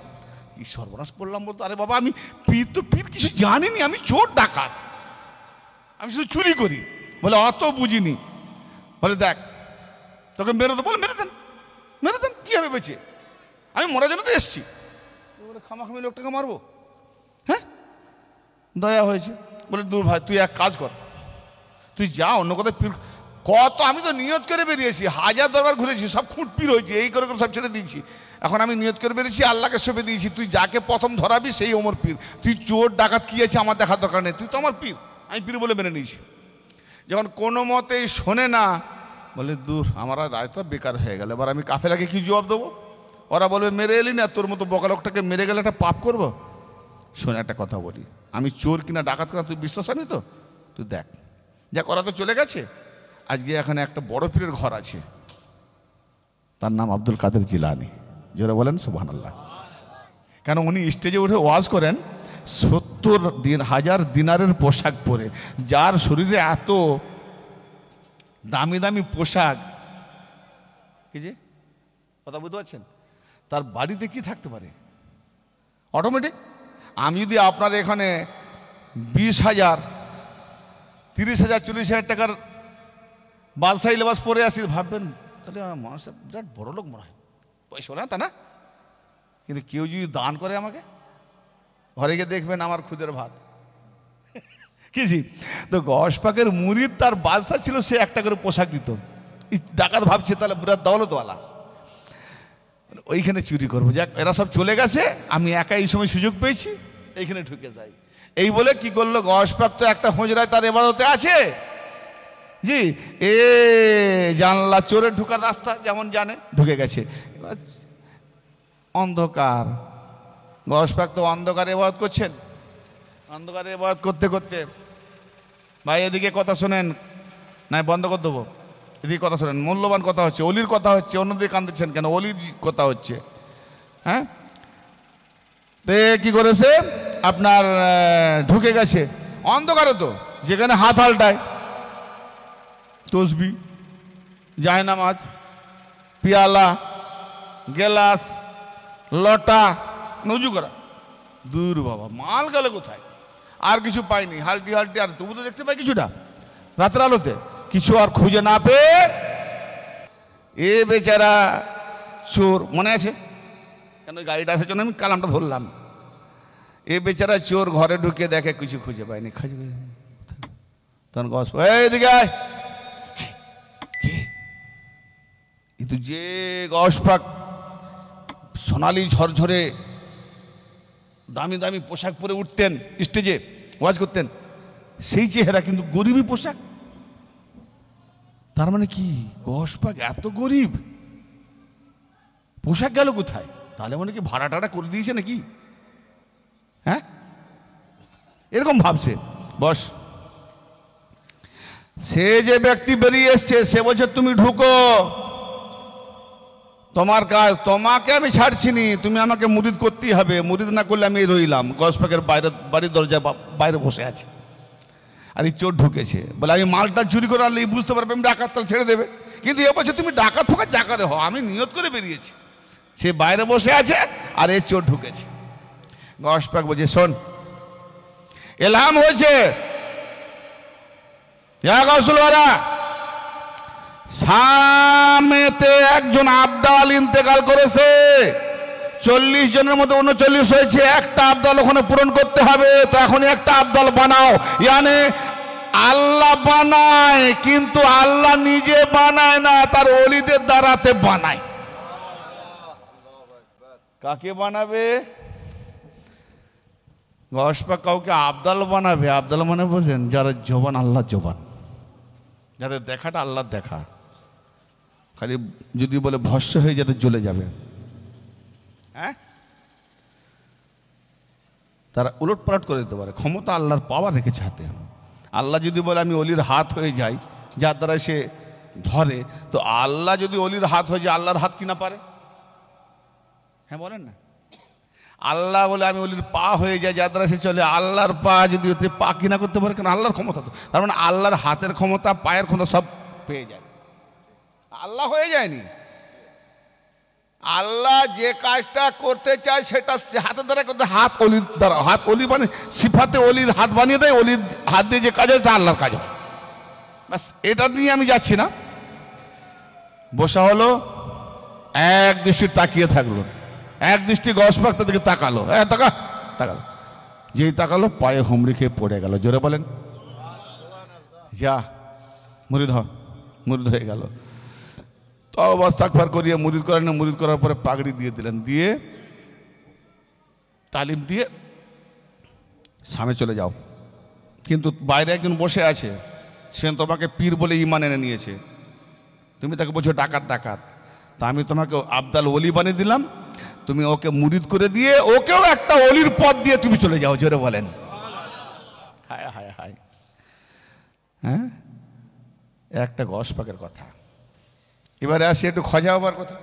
কি সর্বনাশ করলাম বলতো। আরে বাবা আমি পীর তো পীর কিছু জানিনি, আমি চোর ডাকাত, আমি শুধু চুরি করি। বলে অত বুঝিনি। বলে দেখ তোকে মেরে দেবো। বলে মেরে দেন, মেরে দেন, কি হবে বেঁচে, আমি মরার জন্য তো এসছি। বলে খামাখামি লোকটাকে মারবো? হ্যাঁ, দয়া হয়েছে। বলে দূর ভাই, তুই এক কাজ কর, তুই যা অন্য কোথায় পীর। কত আমি তো নিয়ত করে বেরিয়েছি, 1000 দরবার ঘুরেছি, সব খুঁট পীর হয়েছে, এই করে করে সব ছেড়ে দিয়েছি। এখন আমি নিয়ত করে বেরিয়েছি, আল্লাহকে সঁপে দিয়েছি, তুই যাকে প্রথম ধরাবি সেই ওমর পীর। তুই চোর ডাকাত কি আছে আমার দেখার দরকার নেই, তুই তো আমার পীর, আমি পীর বলে মেনে নিয়েছি। যখন কোনো মতেই শোনে না, বলে দূর আমার আর রায়টা বেকার হয়ে গেল, এবার আমি কাফেলাকে কি জবাব দেবো? ওরা বলবে মেরে এলি না, তোর মতো বকা লোকটাকে মেরে গেলে একটা পাপ করবো। শোনে একটা কথা বলি, আমি চোর কিনা ডাকাত কিনা তুই বিশ্বাস আনি তো? তুই দেখ, যা করা তো চলে গেছে। আজকে এখানে একটা বড় পীরের ঘর আছে, তার নাম আব্দুল কাদের জিলানী। যারা বলেন সুবহানাল্লাহ। কেন উনি স্টেজে উঠে ওয়াজ করেন 70,000 দিনারের পোশাক পরে, যার শরীরে এত দামি দামি পোশাক, কি যে কথা বুঝতে পারছেন, তার বাড়িতে কি থাকতে পারে অটোমেটিক। আমি যদি আপনার এখানে 20,000, 30,000, 40,000 টাকার বাদশাহী লেবাস পরে আসি, ভাববেন তাহলে মানুষটা বিরাট বড় লোক মনে হয়, পয়সা না তা না। কিন্তু কেউ যদি দান করে আমাকে, ঘরে গিয়ে দেখবেন আমার খুদের ভাত কিছি। তো গস পাকের মুরিদ তার বাদশা ছিল, সে একটা করে পোশাক দিত। ডাকাত ভাবছে তাহলে বিরাট দৌলতওয়ালা। ওইখানে চুরি করবো, যাক এরা সব চলে গেছে, আমি একা এই সময় সুযোগ পেয়েছি, এইখানে ঢুকে যাই। এই বলে কি করলো, গস পাক তো একটা হুজরায় তার ইবাদতে আছে, জি এ জানলা চোরের ঢুকার রাস্তা যেমন জানে, ঢুকে গেছে। এবার অন্ধকার, গস পাক তো অন্ধকারে ইবাদত করছেন, অন্ধকারে ইবাদত করতে করতে, ভাই এদিকে কথা শোনেন, না বন্ধ করে দেবো, এদিকে কথা শোনেন, মূল্যবান কথা হচ্ছে, অলির কথা হচ্ছে, অন্যদিকে কান দিচ্ছেন কেন, অলির কথা হচ্ছে। হ্যাঁ, তে কি করেছে আপনার, ঢুকে গেছে অন্ধকারে, তো যেখানে হাত হালটায় তসবি, জায়নামাজ, পিয়ালা, গেলাস, লটা, নজু করা, দূর বাবা, মাল গেল কোথায়, আর কিছু পাইনি, হালটি হালটি, আর তবু তো দেখতে পাই কিছুটা রাতের আলোতে, কিছু আর খুঁজে না পেয়ে এ বেচারা চোর, মনে আছে কেন ওই গাড়িটা আসার জন্য আমি কালামটা ধরলাম, এ বেচারা চোর ঘরে ঢুকে দেখে কিছু খুঁজে পায়নি, তখন গস এদিকে আয়, কিন্তু যে গস পাক সোনালি ঝরঝরে দামি দামি পোশাক পরে উঠতেন, স্টেজে ওয়াজ করতেন, সেই চেহারা কিন্তু গরিবী পোশাক। তার মানে কি, গস পাক এত গরিব, পোশাক গেল কোথায়? তাহলে মানে কি ভাড়া টাড়া করে দিয়েছে নাকি? হ্যাঁ, এরকম ভাবছে বস। সে যে ব্যক্তি বেরিয়ে এসছে, সে বলছে তুমি ঢুকো, তোমার কাজ, তোমাকে আমি ছাড়ছি নি, তুমি আমাকে মুরিদ করতেই হবে, মুরিদ না করলে আমি রইলাম। গস পাকের বাইরে, বাড়ির দরজা বাইরে বসে আছে, আর এই চোর ঢুকেছে, বলে আমি মালটা চুরি করে আনলে বুঝতে পারবে আমি ডাকাত, তাহলে ছেড়ে দেবে। কিন্তু এ বলছে তুমি ডাকাত ফোকা জাকারে হও, আমি নিয়ত করে বেরিয়েছি। সে বাইরে বসে আছে আর এ চোর ঢুকেছে। গস পাক বলছে শোন, এলহাম হয়েছে, সামেতে একজন আবদাল ইন্তেকাল করেছে, 40 জনের মধ্যে 39 হয়েছে, একটা আবদাল ওখানে পূরণ করতে হবে, তো এখন একটা আবদাল বানাও। ইয়ানে আল্লাহ বানায়, কিন্তু আল্লাহ নিজে বানায় না, তার ওলিদের দ্বারাতে বানায়। কাকে বানাবে? গস পাক কাউকে আবদাল বানাবে। আবদাল মানে বোঝেন, যারা জবান আল্লাহ জবান, যাদের দেখাটা আল্লাহর দেখা, খালি যদি বলে ভস্য হয়ে যাদের জ্বলে যাবে, হ্যাঁ, তারা উলট পালট করে দিতে পারে। ক্ষমতা আল্লাহর পাওয়ার রেখেছে হাতে। আল্লাহ যদি বলে আমি অলির হাত হয়ে যাই, যার দ্বারা সে ধরে, তো আল্লাহ যদি অলির হাত হয়ে যায়, আল্লাহর হাত কিনা পারে? হ্যাঁ বলেন না। আল্লাহ বলে আমি অলির পা হয়ে যায়, যার দ্বারা সে চলে, আল্লাহর পা যদি ওতে পা কিনা করতে পারে, কেন আল্লাহর ক্ষমতা তো। তার মানে আল্লাহর হাতের ক্ষমতা, পায়ের ক্ষমতা সব পেয়ে যায়, আল্লাহ হয়ে যায়নি। আল্লাহ যে কাজটা করতে চায় সেটা হাতের দ্বারা করতে, হাত অলির দ্বারা, হাত অলি মানে সিফাতে অলির হাত বানিয়ে দেয়, অলির হাত দিয়ে যে কাজ হয় সেটা আল্লাহর কাজ হয়। ব্যাস, এটা নিয়ে আমি যাচ্ছি না। বসা হলো, এক দৃষ্টি তাকিয়ে থাকলো, এক দৃষ্টি গস পাক তাদেরকে তাকালো, তাকালো, যেই তাকালো পায়ে হুমড়ি খেয়ে পড়ে গেল। জোরে বলেন যা, মুরিদ হয়ে গেল। তওবা ইস্তিগফার করিয়ে মুরিদ করেন, মুরিদ করার পরে পাগড়ি দিয়ে দিলেন, দিয়ে তালিম দিয়ে সামনে চলে যাও। কিন্তু বাইরে একজন বসে আছে, সে তোমাকে পীর বলে ঈমান এনে নিয়েছে, তুমি তাকে বলছো ডাকাত। তা আমি তোমাকে আবদাল ওলি বানিয়ে দিলাম, তুমি ওকে মুরিদ করে দিয়ে ওকেও একটা অলির পথ দিয়ে তুমি চলে যাও। জোরে বলেন হায় হায় হায়। হ্যাঁ, একটা গস পাকের কথা। এবারে আসি একটু খজা হবার কথা,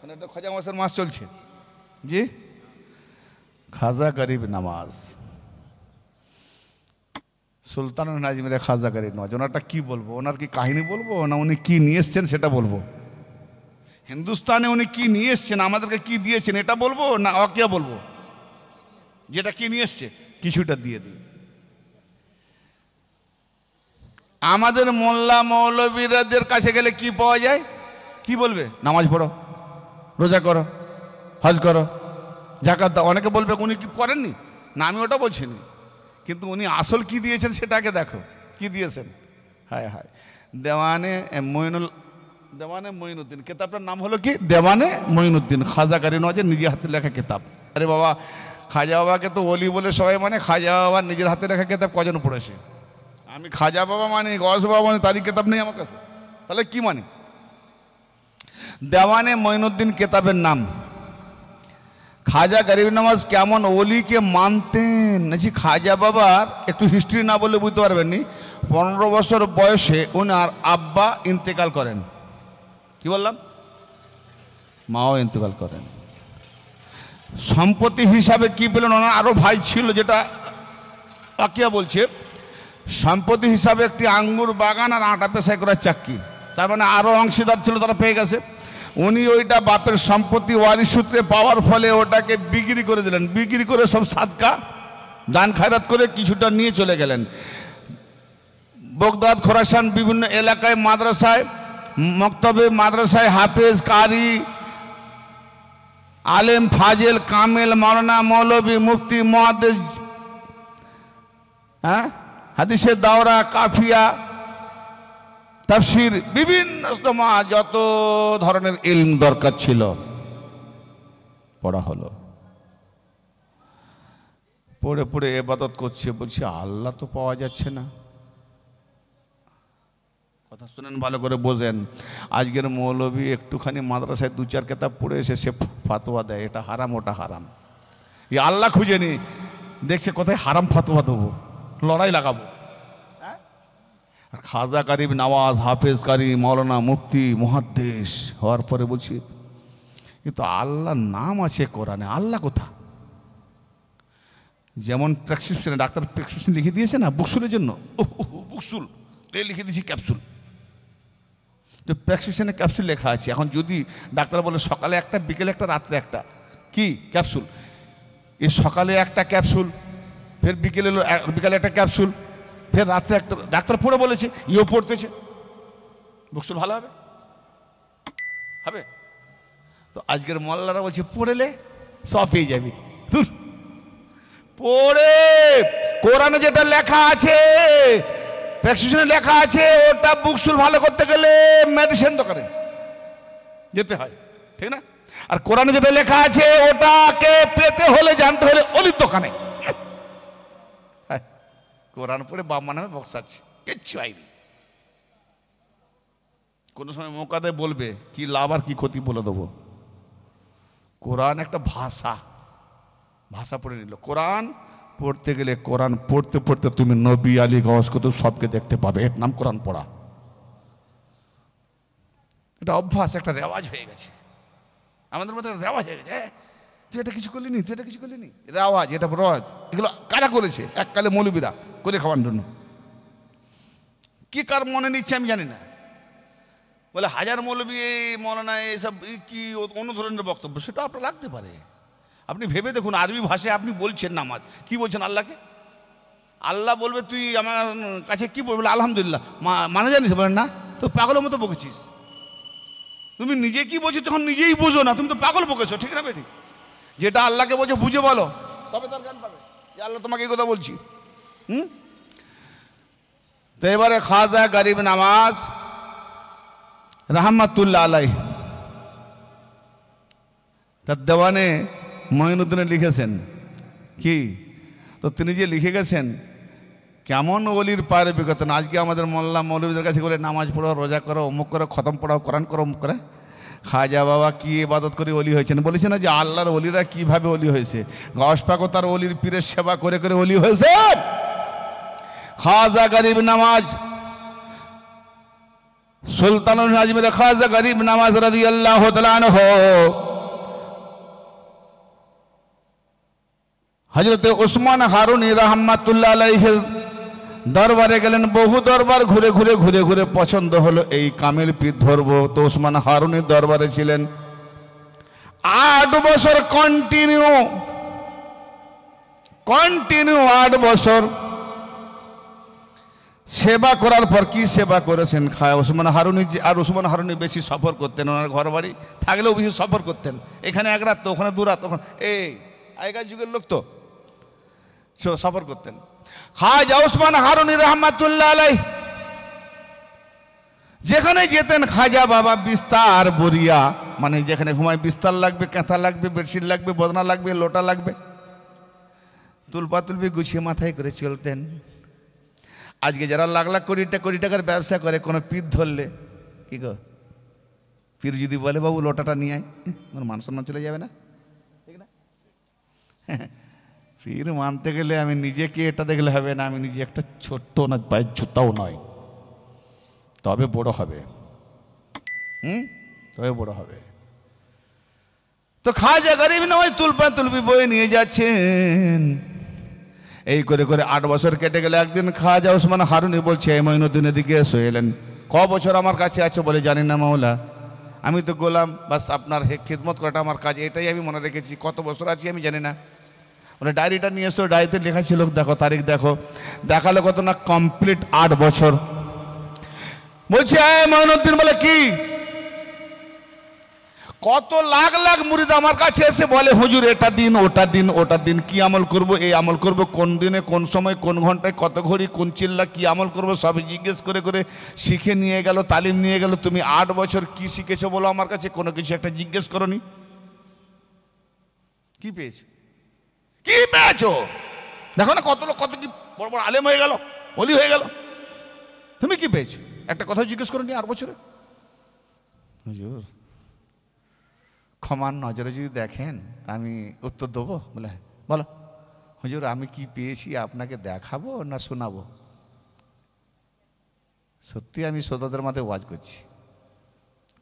মানে একটা খজা মাসের মাস চলছে, জি খাজা গরিব নামাজ, সুলতান নাজিমের খাজা গরিব নামাজ। ওনারটা কি বলবো, ওনার কি কাহিনী বলবো, না উনি কি নিয়ে এসছেন সেটা বলবো? হিন্দুস্তানে উনি কি নিয়ে এসছেন, আমাদেরকে কি দিয়েছেন এটা বলবো, না অকিয়া বলবো? যেটা কি নিয়ে এসছে কিছুটা দিয়ে দিই। আমাদের মোল্লা মৌলবীদের কাছে গেলে কি পাওয়া যায়? কি বলবে? নামাজ পড়ো, রোজা করো, হজ করো, যাকাত দাও। অনেকে বলবে উনি কি করেননি, না আমি ওটা বলছি না, কিন্তু উনি আসল কি দিয়েছেন সেটাকে দেখো, কি দিয়েছেন। হায় হায়, দেওয়ানে মইনুল দেওয়ানে মঈনুদ্দিন, কেতাবটার নাম হলো কি? দেওয়ানে মঈনুদ্দিন, খাজা কারি নওয়াজের নিজের হাতে লেখা কেতাব। আরে বাবা, খাজা বাবাকে তো ওলি বলে সবাই মানে, খাজা বাবার নিজের হাতে লেখা কেতাব কজন পড়েছে? আমি খাজা বাবা মানে, গস বাবা মানে, তারই কেতাব নেই আমার কাছে, তাহলে কি মানে? দেওয়ানে মঈনুদ্দিন কেতাবের নাম। খাজা গরিব নওয়াজ কেমন ওলিকে মানতেন, খাজা বাবার একটু হিস্ট্রি না বললে বুঝতে পারবেন নি। 15 বছর বয়সে ওনার আব্বা ইন্তেকাল করেন। কি বললাম? মাও ইন্তেকাল করেন। সম্পত্তি হিসাবে কি পেলেন? ওনার আরো ভাই ছিল, যেটা আকিয়া বলছে, সম্পত্তি হিসাবে একটি আঙ্গুর বাগান আর আটা পেশাই করার চাকরি। তার মানে আরো অংশীদার ছিল, তারা পেয়ে গেছে। উনি ওইটা বাপের সম্পত্তি ওয়ারিশ সূত্রে পাওয়ার ফলে ওটাকে বিক্রি করে দিলেন। বিক্রি করে সব সাদকা দান খায়রাত করে কিছুটা নিয়ে চলে গেলেন। বগদাদ, খোরাসান বিভিন্ন এলাকায় মাদ্রাসায়, মক্তবে, মাদ্রাসায় হাফেজ, কারি, আলেম, ফাজেল, কামেল, মাওলানা, মৌলভী, মুফতি, মুহাদ্দিস, হাদিসের দাওরা, কাফিয়া, তাফসীর, বিভিন্ন যত ধরনের ইলম দরকার ছিল পড়া হলো। পড়ে পড়ে ইবাদত করছে, বলছে আল্লাহ তো পাওয়া যাচ্ছে না। কথা শুনেন, ভালো করে বোঝেন। আজকের মৌলভী একটুখানি মাদ্রাসায় 2-4 কেতাব পড়ে এসে সে ফাতোয়া দেয়, এটা হারাম, ওটা হারাম। এই আল্লাহ খুঁজে নি, দেখছে কোথায় হারাম ফাতোয়া দেবো, লড়াই লাগাবো। আর খাজা গরিব নওয়াজ, হাফেজ কারি, মাওলানা, মুফতি, মুহাদ্দিস হওয়ার পরে বলছি, কিন্তু আল্লাহর নাম আছে কোরআনে, আল্লাহ কোথা? যেমন প্রেসক্রিপশনে ডাক্তার প্রেসক্রিপশন লিখে দিয়েছে না বুকসুলের জন্য, বুকসুল লিখে দিয়েছি ক্যাপসুল, তো প্রেসক্রিপশনে ক্যাপসুল লেখা আছে। এখন যদি ডাক্তার বলে সকালে একটা, বিকেলে একটা, রাত্রে একটা, কি ক্যাপসুল? এই সকালে একটা ক্যাপসুল, ফের বিকেলে একটা ক্যাপসুল, ফের রাত্রে একটা। ডাক্তার পড়ে বলেছে, ইও পড়তেছে, বুকসুল ভালো হবে হবে। তো আজকের মোল্লারা বলছে পড়েলে সব পেয়ে যাবি। পড়ে কোরআনে যেটা লেখা আছে, প্রেসক্রিপশনে লেখা আছে, ওটা বুকসুল ভালো করতে গেলে মেডিসিন দোকানে যেতে হয়, ঠিক না? আর কোরআনে যেটা লেখা আছে ওটাকে পেতে হলে, জানতে হলে অলির দোকানে। কোরআন পড়ে বাম্মা নামে বক্সাচ্ছে, কিচ্ছু আইনি। কোনো সময় মোকাদে বলবে কি লাভ আর কি ক্ষতি বলে দেবো। কোরআন একটা ভাষা, ভাষা পড়ে নিল। কোরআন পড়তে গেলে, কোরআন পড়তে পড়তে তুমি নবী, আলী, গওস, কুতুব সবকে দেখতে পাবে। এর নাম কোরআন পড়া। এটা অভ্যাস, একটা রেওয়াজ হয়ে গেছে আমাদের মধ্যে, রেওয়াজ হয়ে গেছে। তুই এটা কিছু করলি নি, তুই এটা কিছু করলি নি, রেওয়াজ, এটা রওয়াজ। এগুলো কারা করেছে? এককালে মৌলবীরা করে খাওয়ার জন্য। কি কার মনে নিচ্ছে আমি জানি না। বলে হাজার মৌলবী, মৌলানা, এইসব কি অন্য ধরনের বক্তব্য, সেটা আপনার লাগতে পারে। আপনি ভেবে দেখুন, আরবি ভাষায় আপনি বলছেন নামাজ, কি বলছেন আল্লাহকে? আল্লাহ বলবে তুই আমার কাছে কি বলবে? আলহামদুলিল্লাহ। মানে জানিস? বলেন না, তো পাগলের মতো বকেছিস। তুমি নিজে কি বলছো তখন নিজেই বোঝো না, তুমি তো পাগল বকেছো, ঠিক না বেঠিক? যেটা আল্লাহকে বলছো বুঝে বলো, তবে তার জ্ঞান পাবে যে আল্লাহ তোমাকে এই কথা বলছি। তো এবারে খাজা গরিব নওয়াজ রহমাতুল্লাহ আলাইহি তার দেওয়ানে মঈনুদ্দিনে লিখেছেন কি, তো তিনি যে লিখে গেছেন কেমন ওলির পায়ের বিগতন। আজকে আমাদের মোল্লা মৌলবীদের কাছে বলে নামাজ পড়ো, রোজা করো, অমুক করো, খতম পড়াও, কোরআন করো, অমুক করে। খাজা বাবা কি ইবাদত করে ওলি হয়েছেন? বলেছে না যে আল্লাহর ওলিরা কিভাবে ওলি হয়েছে। গওস পাক তার ওলির পীরের সেবা করে করে ওলি হয়েছে। খাজা গরিব নওয়াজ, সুলতানুল আজমের খাজা গরিব নওয়াজ রাদিয়াল্লাহু তাআলা আনহু হযরতে ওসমান হারুনি রাহমাতুল্লাহ আলাইহির দরবারে গেলেন। বহু দরবার ঘুরে ঘুরে ঘুরে ঘুরে পছন্দ হলো এই কামেল পীর ধরবো। তো ওসমান হারুনির দরবারে ছিলেন 8 বছর কন্টিনিউ 8 বছর সেবা করার পর কি সেবা করেছেন ওসমান হারুনি। আর ওসমান হারুনি বেশি সফর করতেন, ওনার ঘর বাড়ি থাকলেও বেশি সফর করতেন। এখানে 1 রাত তো ওখানে 2 রাত, ওখানে এই আগেকার যুগের লোক তো সফর করতেন। খাজা ওসমান হারুনি রহমাতুল্লাহ আলাইহি যেখানে যেতেন খাজা বাবা বিস্তার বরিয়া, মানে যেখানে ঘুমায় বিস্তার লাগবে, কাঁথা লাগবে, বেডশিট লাগবে, বদনা লাগবে, লোটা লাগবে, তুলপা তুলবি গুছিয়ে মাথায় করে চলতেন। আজকে যারা লাখ লাখ কোটি টাকার ব্যবসা করে, কোনো পীর ধরলে কি গো, পীর যদি বলে বাবু লোটাটা নিয়ে আয়, আমার মান সম্মান চলে যাবে না? ঠিক না? পীর মানতে গেলে আমি নিজেকে এটা দেখলে হবে না, আমি নিজে একটা ছোট্ট না পায়ের জুতাও নয়, তবে বড় হবে। তবে বড় হবে। তো খাজা গরিব নয়, তুলপা তুলবি বয়ে নিয়ে যাচ্ছেন। এই করে করে 8 বছর কেটে গেলে একদিন খাজা ওসমান হারুনি বলছে, মঈনুদ্দিনের দিকে এসে এলেন, ক বছর আমার কাছে আছো? বলে জানি না মাওলা, আমি তো গোলাম, বাস আপনার খিদমত করাটা আমার কাজ, এটাই আমি মনে রেখেছি, কত বছর আছি আমি জানি না। বলে ডায়েরিটা নিয়ে এসো, ডায়েরিতে লেখা ছিল, দেখো তারিখ দেখো, দেখালো কত না, কমপ্লিট 8 বছর। বলছে মঈনুদ্দিন, বলে কি? কত লাখ লাখ মুরিদ আমার কাছে এসে বলে, হুজুর এটা দিন, ওটা দিন, ওটা দিন, কি আমল করব, এই আমল করব, কোন দিনে, কোন সময়, কোন ঘন্টায়, কত ঘড়ি, কোন চিল্লা, কি আমল করব, সব জিজ্ঞেস করে করে শিখে নিয়ে গেল, তালিম নিয়ে গেল। তুমি 8 বছর কি শিখেছো বলো আমার কাছে? কোনো কিছু একটা জিজ্ঞেস করনি। কি পেয়েছো? কি পেয়েছো? দেখো না কত লোক, কত কি বড় বড় আলেম হয়ে গেল, ওলি হয়ে গেল, তুমি কি পেয়েছো? একটা কথা জিজ্ঞেস করনি 8 বছরে? হুজুর ক্ষমার নজরে যদি দেখেন আমি উত্তর দেবো। বলে বলো। হুজুর আমি কি পেয়েছি আপনাকে দেখাবো না শোনাবো? সত্যি আমি শ্রোতাদের মাঝে ওয়াজ করছি,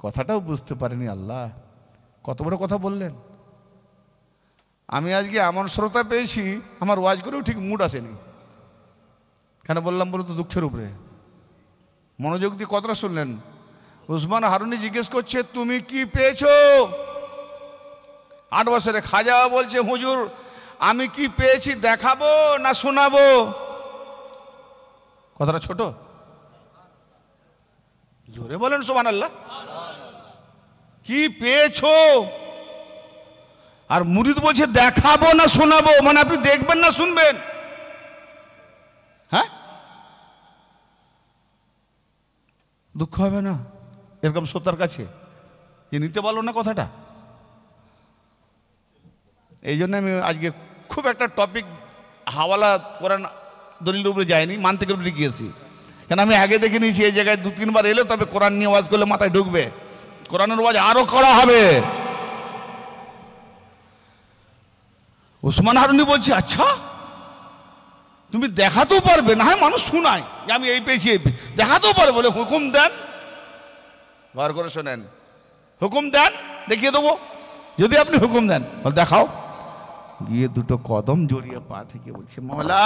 কথাটাও বুঝতে পারিনি। আল্লাহ কত বড় কথা বললেন। আমি আজকে এমন শ্রোতা পেয়েছি, আমার ওয়াজ করেও ঠিক মুড আসেনি। কেন বললাম বলো তো? দুঃখের উপরে। মনোযোগ দিয়ে কথাটা শুনলেন। ওসমান হারুনি জিজ্ঞেস করছে, তুমি কি পেয়েছো 8 বছরে? খাজা বলছে, হুজুর আমি কি পেয়েছি দেখাবো না শোনাবো? কথাটা ছোট, জোরে বলেন সুবহানাল্লাহ। কি পেয়েছো? আর মুরিদ বলছে দেখাবো না শোনাবো, মানে আপনি দেখবেন না শুনবেন? হ্যাঁ, দুঃখ হবে না এরকম শ্রোতার কাছে যে নিতে পারলো না কথাটা? এই জন্য আমি আজকে খুব একটা টপিক হাওয়ালা কোরআন দলিলের উপরে যায়নি, মান্তিকের উপরে গিয়েছি। কেন আমি আগে দেখে নিয়েছি এই জায়গায় 2-3 বার এলে তবে কোরআন নিয়ে ওয়াজ করলে মাথায় ঢুকবে, কোরআনের ওয়াজ আরো করা হবে। ওসমান হারুনি বলছে, আচ্ছা তুমি দেখাতেও পারবে না? হ্যাঁ, মানুষ শোনায় যে আমি এই পেয়েছি, এই দেখাতেও পারবে। বলে হুকুম দেন, ঘর করে শোনেন, হুকুম দেন দেখিয়ে দেবো, যদি আপনি হুকুম দেন। বলে দেখাও। গিয়ে 2টো কদম জড়িয়ে পা থেকে বলছে, মাওলা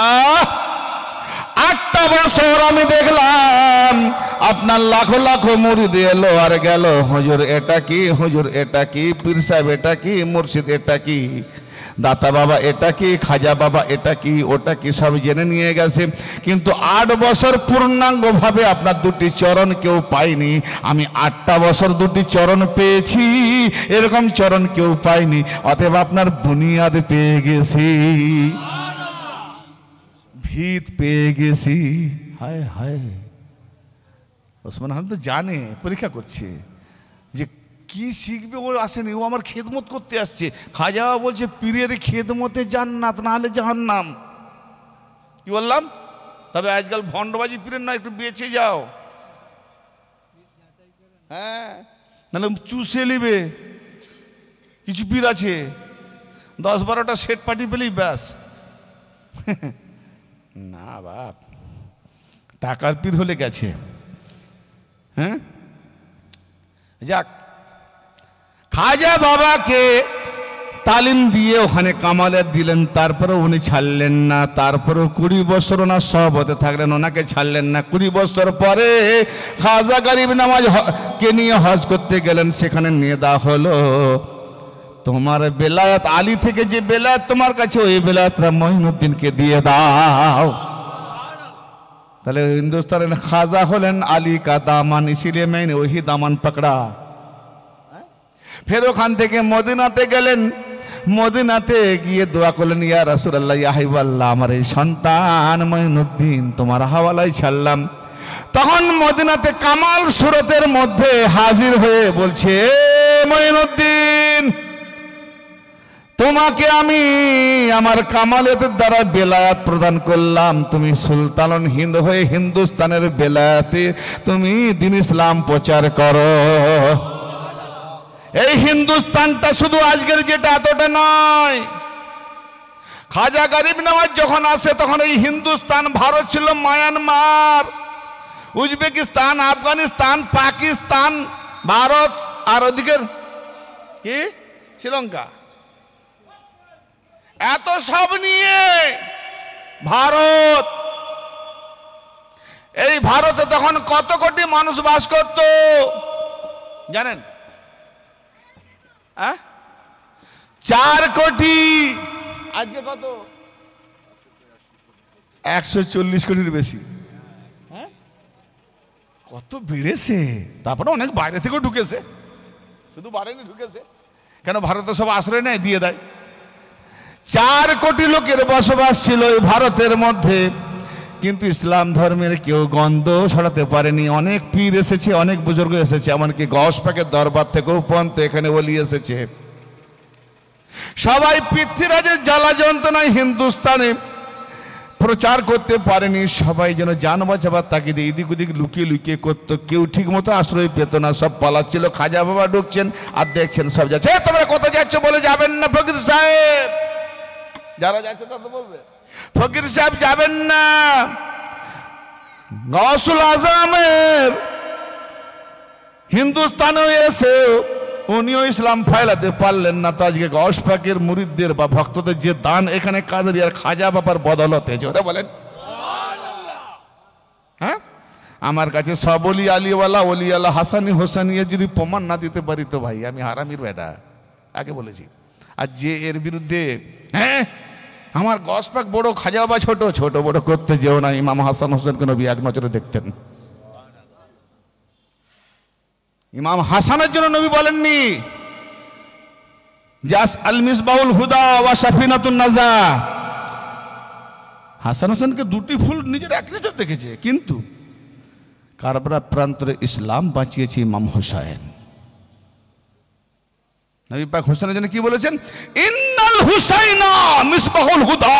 8টা বছর আমি দেখলাম আপনার লাখো লাখো মুরিদ এলো আর গেল, হুজুর এটা কি, হুজুর এটা কি, পীর সাহেব এটা কি, মুর্শিদ এটা কি, দাতা বাবা এটা কি, খাজা বাবা এটা কি, ওটা কি, সব জেনে নিয়ে গেছে, কিন্তু 8 বছর পূর্ণাঙ্গ ভাবে আপনার 2টি চরণ কেউ পায়নি। আমি 8টা বছর 2টি চরণ পেয়েছি, এরকম চরণ কেউ পায়নি, অতএব আপনার বুনিয়াদ পেয়ে গেছি, ভিত পেয়ে গেছি। হায় হায়, ওসমান হারুনি তো জানে, পরীক্ষা করছে যে কি শিখবে। ও আসেনি, ও আমার খেদমত করতে আসছে। খাজা বলছে, পীরের খেদমতে জান্নাত, না হলে জাহান্নাম। কি বললাম? তবে আজকাল ভণ্ডবাজি পীরের না, একটু বেঁচে যাও। হ্যাঁ, নাহলে চুষে নিবে। কিছু পীর আছে 10-12টা সেট পার্টি পেলেই ব্যাস। না বাপ, টাকার পীর হলে গেছে। হ্যাঁ, যাক, খাজা বাবাকে তালিম দিয়ে ওখানে কামালের দিলেন, তারপরে উনি ছাড়লেন না। তারপরে 20 বছর ওনার সহবতে থাকলেন, ওনাকে ছাড়লেন না। 20 বছর পরে খাজা গরিব নওয়াজ কে নিয়ে হজ করতে গেলেন, সেখানে নিয়ে দেওয়া হলো, তোমার বেলায়েত আলী থেকে যে বেলায়েত তোমার কাছে, ওই বেলায়েতটা মঈনুদ্দিনকে দিয়ে দাও। তাহলে হিন্দুস্তানের খাজা হলেন আলী কা দামান, ইসিলিয়ে मैंने वही दामन पकड़ा। ফের ওখান থেকে মদিনাতে গেলেন। মদিনাতে গিয়ে দোয়া করলেন, ইয়া রাসূলুল্লাহ, ইয়া হাবিবাল্লাহ, আমার এই সন্তান মঈনুদ্দিন তোমার হাওয়ালায় ছাড়লাম। তখন মদিনাতে কামাল সুরতের মধ্যে হাজির হয়ে বলছে, মঈনুদ্দিন, তোমাকে আমি আমার কামালিয়াতের দ্বারা বেলায়াত প্রদান করলাম, তুমি সুলতানুল হিন্দ হয়ে হিন্দুস্তানের বেলায়াতে তুমি দ্বীন ইসলাম প্রচার করো। এই হিন্দুস্তানটা শুধু আজকের যেটা এতটা নয়। খাজা গরিব নওয়াজ যখন আসে তখন এই হিন্দুস্তান, ভারত ছিল মায়ানমার, উজবেকিস্তান, আফগানিস্তান, পাকিস্তান, ভারত, আর ওদিকের কি শ্রীলঙ্কা, এত সব নিয়ে ভারত। এই ভারতে তখন কত কোটি মানুষ বাস করত জানেন? 4 কোটি। আজকে কত? 140 কোটির বেশি। কত বেড়েছে। তারপরে অনেক বাইরে থেকেও ঢুকেছে, শুধু বাড়েনি, ঢুকেছে। কেন? ভারতে সব আশ্রয় নেয়, দিয়ে দেয়। 4 কোটি লোকের বসবাস ছিল এই ভারতের মধ্যে, কিন্তু ইসলাম ধর্মের কেউ গন্ধ ছড়াতে পারেনি। অনেক পীর এসেছে, অনেক বুজুর্গ এসেছে, এমনকি গস পাকের দরবার থেকেও পর্যন্ত এখানে ওলি এসেছে। সবাই পৃথ্বীরাজের জ্বালা যন্ত্রণায় হিন্দুস্তানে প্রচার করতে পারেনি। সবাই যেন জান বাঁচাবার তাগিদে এদিক ওদিক লুকিয়ে লুকিয়ে করতো। কেউ ঠিক মতো আশ্রয় পেত না, সব পালাচ্ছিল। খাজা বাবা ঢুকছেন আর দেখছেন সব যাচ্ছে। তোমরা কোথায় যাচ্ছ? বলে যাবেন না ফকির সাহেব। যারা যাচ্ছে তারা তো বলবে ফকির সাহেব যাবেন না। গৌসুল আজমের হিন্দুস্তানে এসে উনিও ইসলাম ফাইলাতে পারলেন না। তো আজকে গৌস পাকের মুরিদদের বা ভক্তদের যে দান এখানে কাদেরিয়ার খাজা বাবার বদলতে, ওটা বলেন। হ্যাঁ, আমার কাছে সব অলি আলিওয়ালা, অলি আল্লাহ হাসানি হোসানিয়ে যদি প্রমাণ না দিতে পারি তো ভাই আমি হারামির বেটা, আগে বলেছি। আর যে এর বিরুদ্ধে, হ্যাঁ আমার গস পাক বড়, খাজা বাবা ছোট, ছোট বড় করতে যেও না। ইমাম হাসান হোসেনকে নবী এক নজরে দেখতেন। ইমাম হাসানের জন্য নবী বলেননি জাস আল মিসবাহুল হুদা ওয়া সাফিনাতুন নাজা। হাসান হোসেনকে 2টি ফুল নিজের এক নজর দেখেছে, কিন্তু কারবালা প্রান্তরে ইসলাম বাঁচিয়েছে ইমাম হোসেন। নবী পাক হোসেনের জন্য কি বলেছেন? ইন্নাল হুসাইনা মিসবাহুল হুদা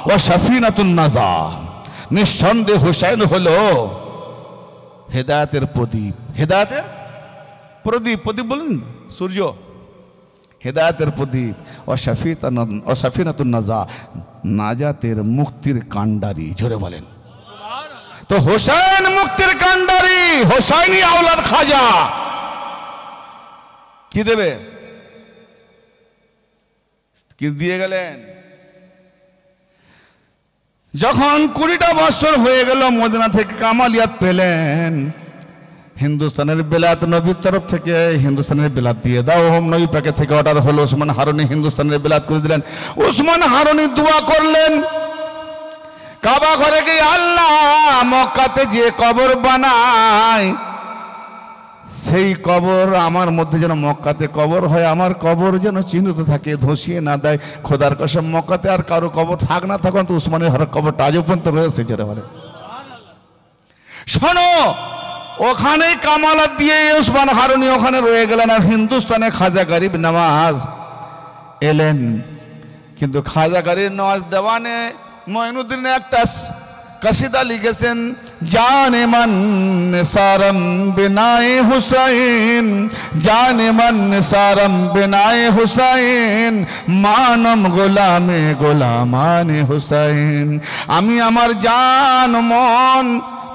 ওয়া সাফিনাতুন নাজা। নিঃসন্দেহে হোসেন হলো হেদায়েতের প্রদীপ। হেদায়েতের প্রদীপ, প্রদীপ বলেন সূর্য, হেদায়েতের প্রদীপ। ও সাফিনাতুন নাজা, নাজাতের মুক্তির কাণ্ডারি। জোরে বলেন। তো হোসেন মুক্তির কাণ্ডারি, হোসাইনি আওলাদ খাজা। কি দেবে? কি দিয়ে গেলেন? যখন 20টা বছর হয়ে গেল মদিনা থেকে কামালিয়াত পেলেন, হিন্দুস্তানের বেলাত নবীর তরফ থেকে হিন্দুস্তানের বেলাত দিয়ে দাও। নবী পাকের থেকে অর্ডার হলো। উসমান হারুনি হিন্দুস্তানের বেলাত করে দিলেন। উসমান হারুনি দোয়া করলেন কাবা ঘরে গিয়ে, আল্লাহ মক্কাতে যে কবর বানায় সেই কবর আমার মধ্যে যেন মক্কাতে কবর হয়, আমার কবর যেন চিহ্নিত থাকে, ধসিয়ে না দেয়। খোদার কসম মক্কাতে আর কারো কবর থাক না থাকুন, তো উসমানের হর কবরটা আজও পর্যন্ত রয়েছে। যারা বলে শোনো, ওখানেই কামালাত দিয়ে উসমান হারুনি ওখানে রয়ে গেলেন। আর হিন্দুস্তানে খাজা গরিব নওয়াজ এলেন। কিন্তু খাজা গরিব নওয়াজ দেওয়ানে মঈনুদ্দিন একটা কসিদা লিখেছেন, জানে মান সারম বিনায়ে হুসাইন, জানে মান সারম বিনায়ে হুসাইন, মানম গোলামে গোলামানে হুসাইন। আমি আমার জান মন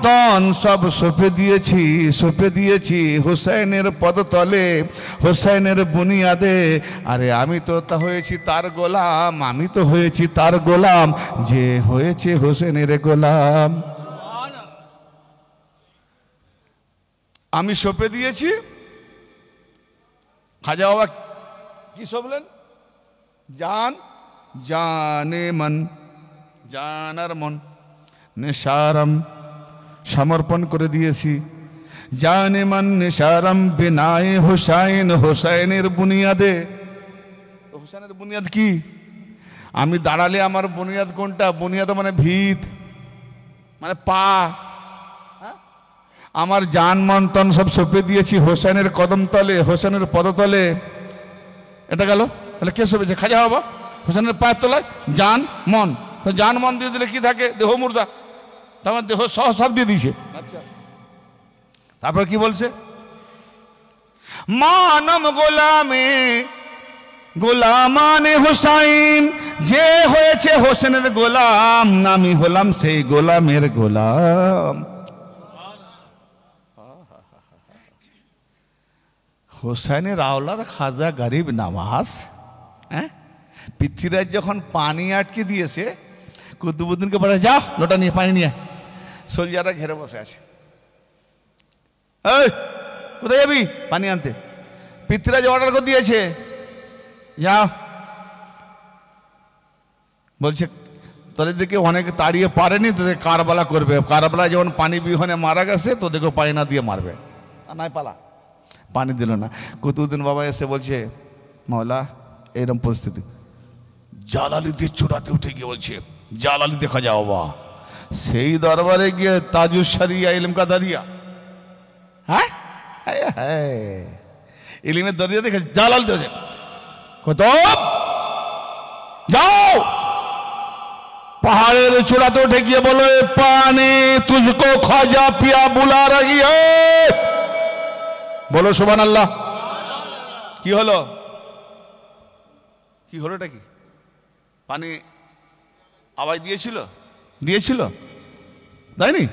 তন সব সঁপে দিয়েছি হুসাইনের পদতলে, হুসাইনের বুনিয়াদে। আরে আমি তো তা হয়েছি তার গোলাম, আমি তো হয়েছি তার গোলাম যে হয়েছে হুসাইনের গোলাম। আমি সঁপে দিয়েছি। খাজা বাবা কি সঁপলেন? জান, জানে মন, জানার মন, নেশারম সমর্পণ করে দিয়েছি। জানে মান নেশারম বিনায়ে হুসাইন, হুসাইনের বুনিয়াদে। হুসাইনের বুনিয়াদ কি? আমি দাঁড়ালে আমার বুনিয়াদ কোনটা? বুনিয়াদ মানে ভিত, মানে পা। আমার জান মন্তন সব সঁপে দিয়েছি হোসেনের কদম তলে, হোসেনের পদতলে। এটা গেল, তাহলে কে সঁপেছে? খাজা বাবা হোসেনের পায়ের তলায় জান মন। তো জান মন দিয়ে দিলে কি থাকে? দেহ মুর্দা, তারপর দেহ সহ সব দিয়ে দিয়েছে। আচ্ছা, তারপর কি বলছে? মানম গোলামে গোলামানে হোসাইন, যে হয়েছে হোসেনের গোলাম, আমি হলাম সেই গোলামের গোলাম। হোসেনের আওলাদ খাজা গরিব নওয়াজ। হ্যাঁ, পৃথ্বীরাজ যখন পানি আটকে দিয়েছে, কুতুবুদ্দিনকে বলে যা লোটা নিয়ে পানি নিয়ে। সোলজাররা ঘেরে বসে আছে, এই কোথায় যাবি পানি আনতে? পৃথ্বীরাজ অর্ডার করে দিয়েছে, যাও। বলছে তোদের দিকে অনেকে তাড়িয়ে পারেনি, তোদের কারবালা করবে। কারবালা যেমন পানি বিহনে মারা গেছে, তোদেরকে পানি না দিয়ে মারবে। নাই পালা, পানি দিল না। কুতুবুদ্দিন বাবা এসে বলছে মাওলা এরকম পরিস্থিতি। জালালি দিয়ে চূড়াতে উঠে গিয়ে বলছে জালালি দেখা যাও বাবা। সেই দরবারে গিয়ে তাজুস শরিয়া ইলম কা দরিয়া, হ্যাঁ ইলিমের দরিয়া দেখে জালাল দিয়েছে। কত যাও পাহাড়ের চূড়াতে উঠে গিয়ে বলো পানি তুঝকো খাজা পিয়া বুলা রহি হ্যায়। বলো সুবহানাল্লাহ। কি হলো? কি হলো? এটা কি? পানি আওয়াজ দিয়েছিল? দিয়েছিল? দেয়নি?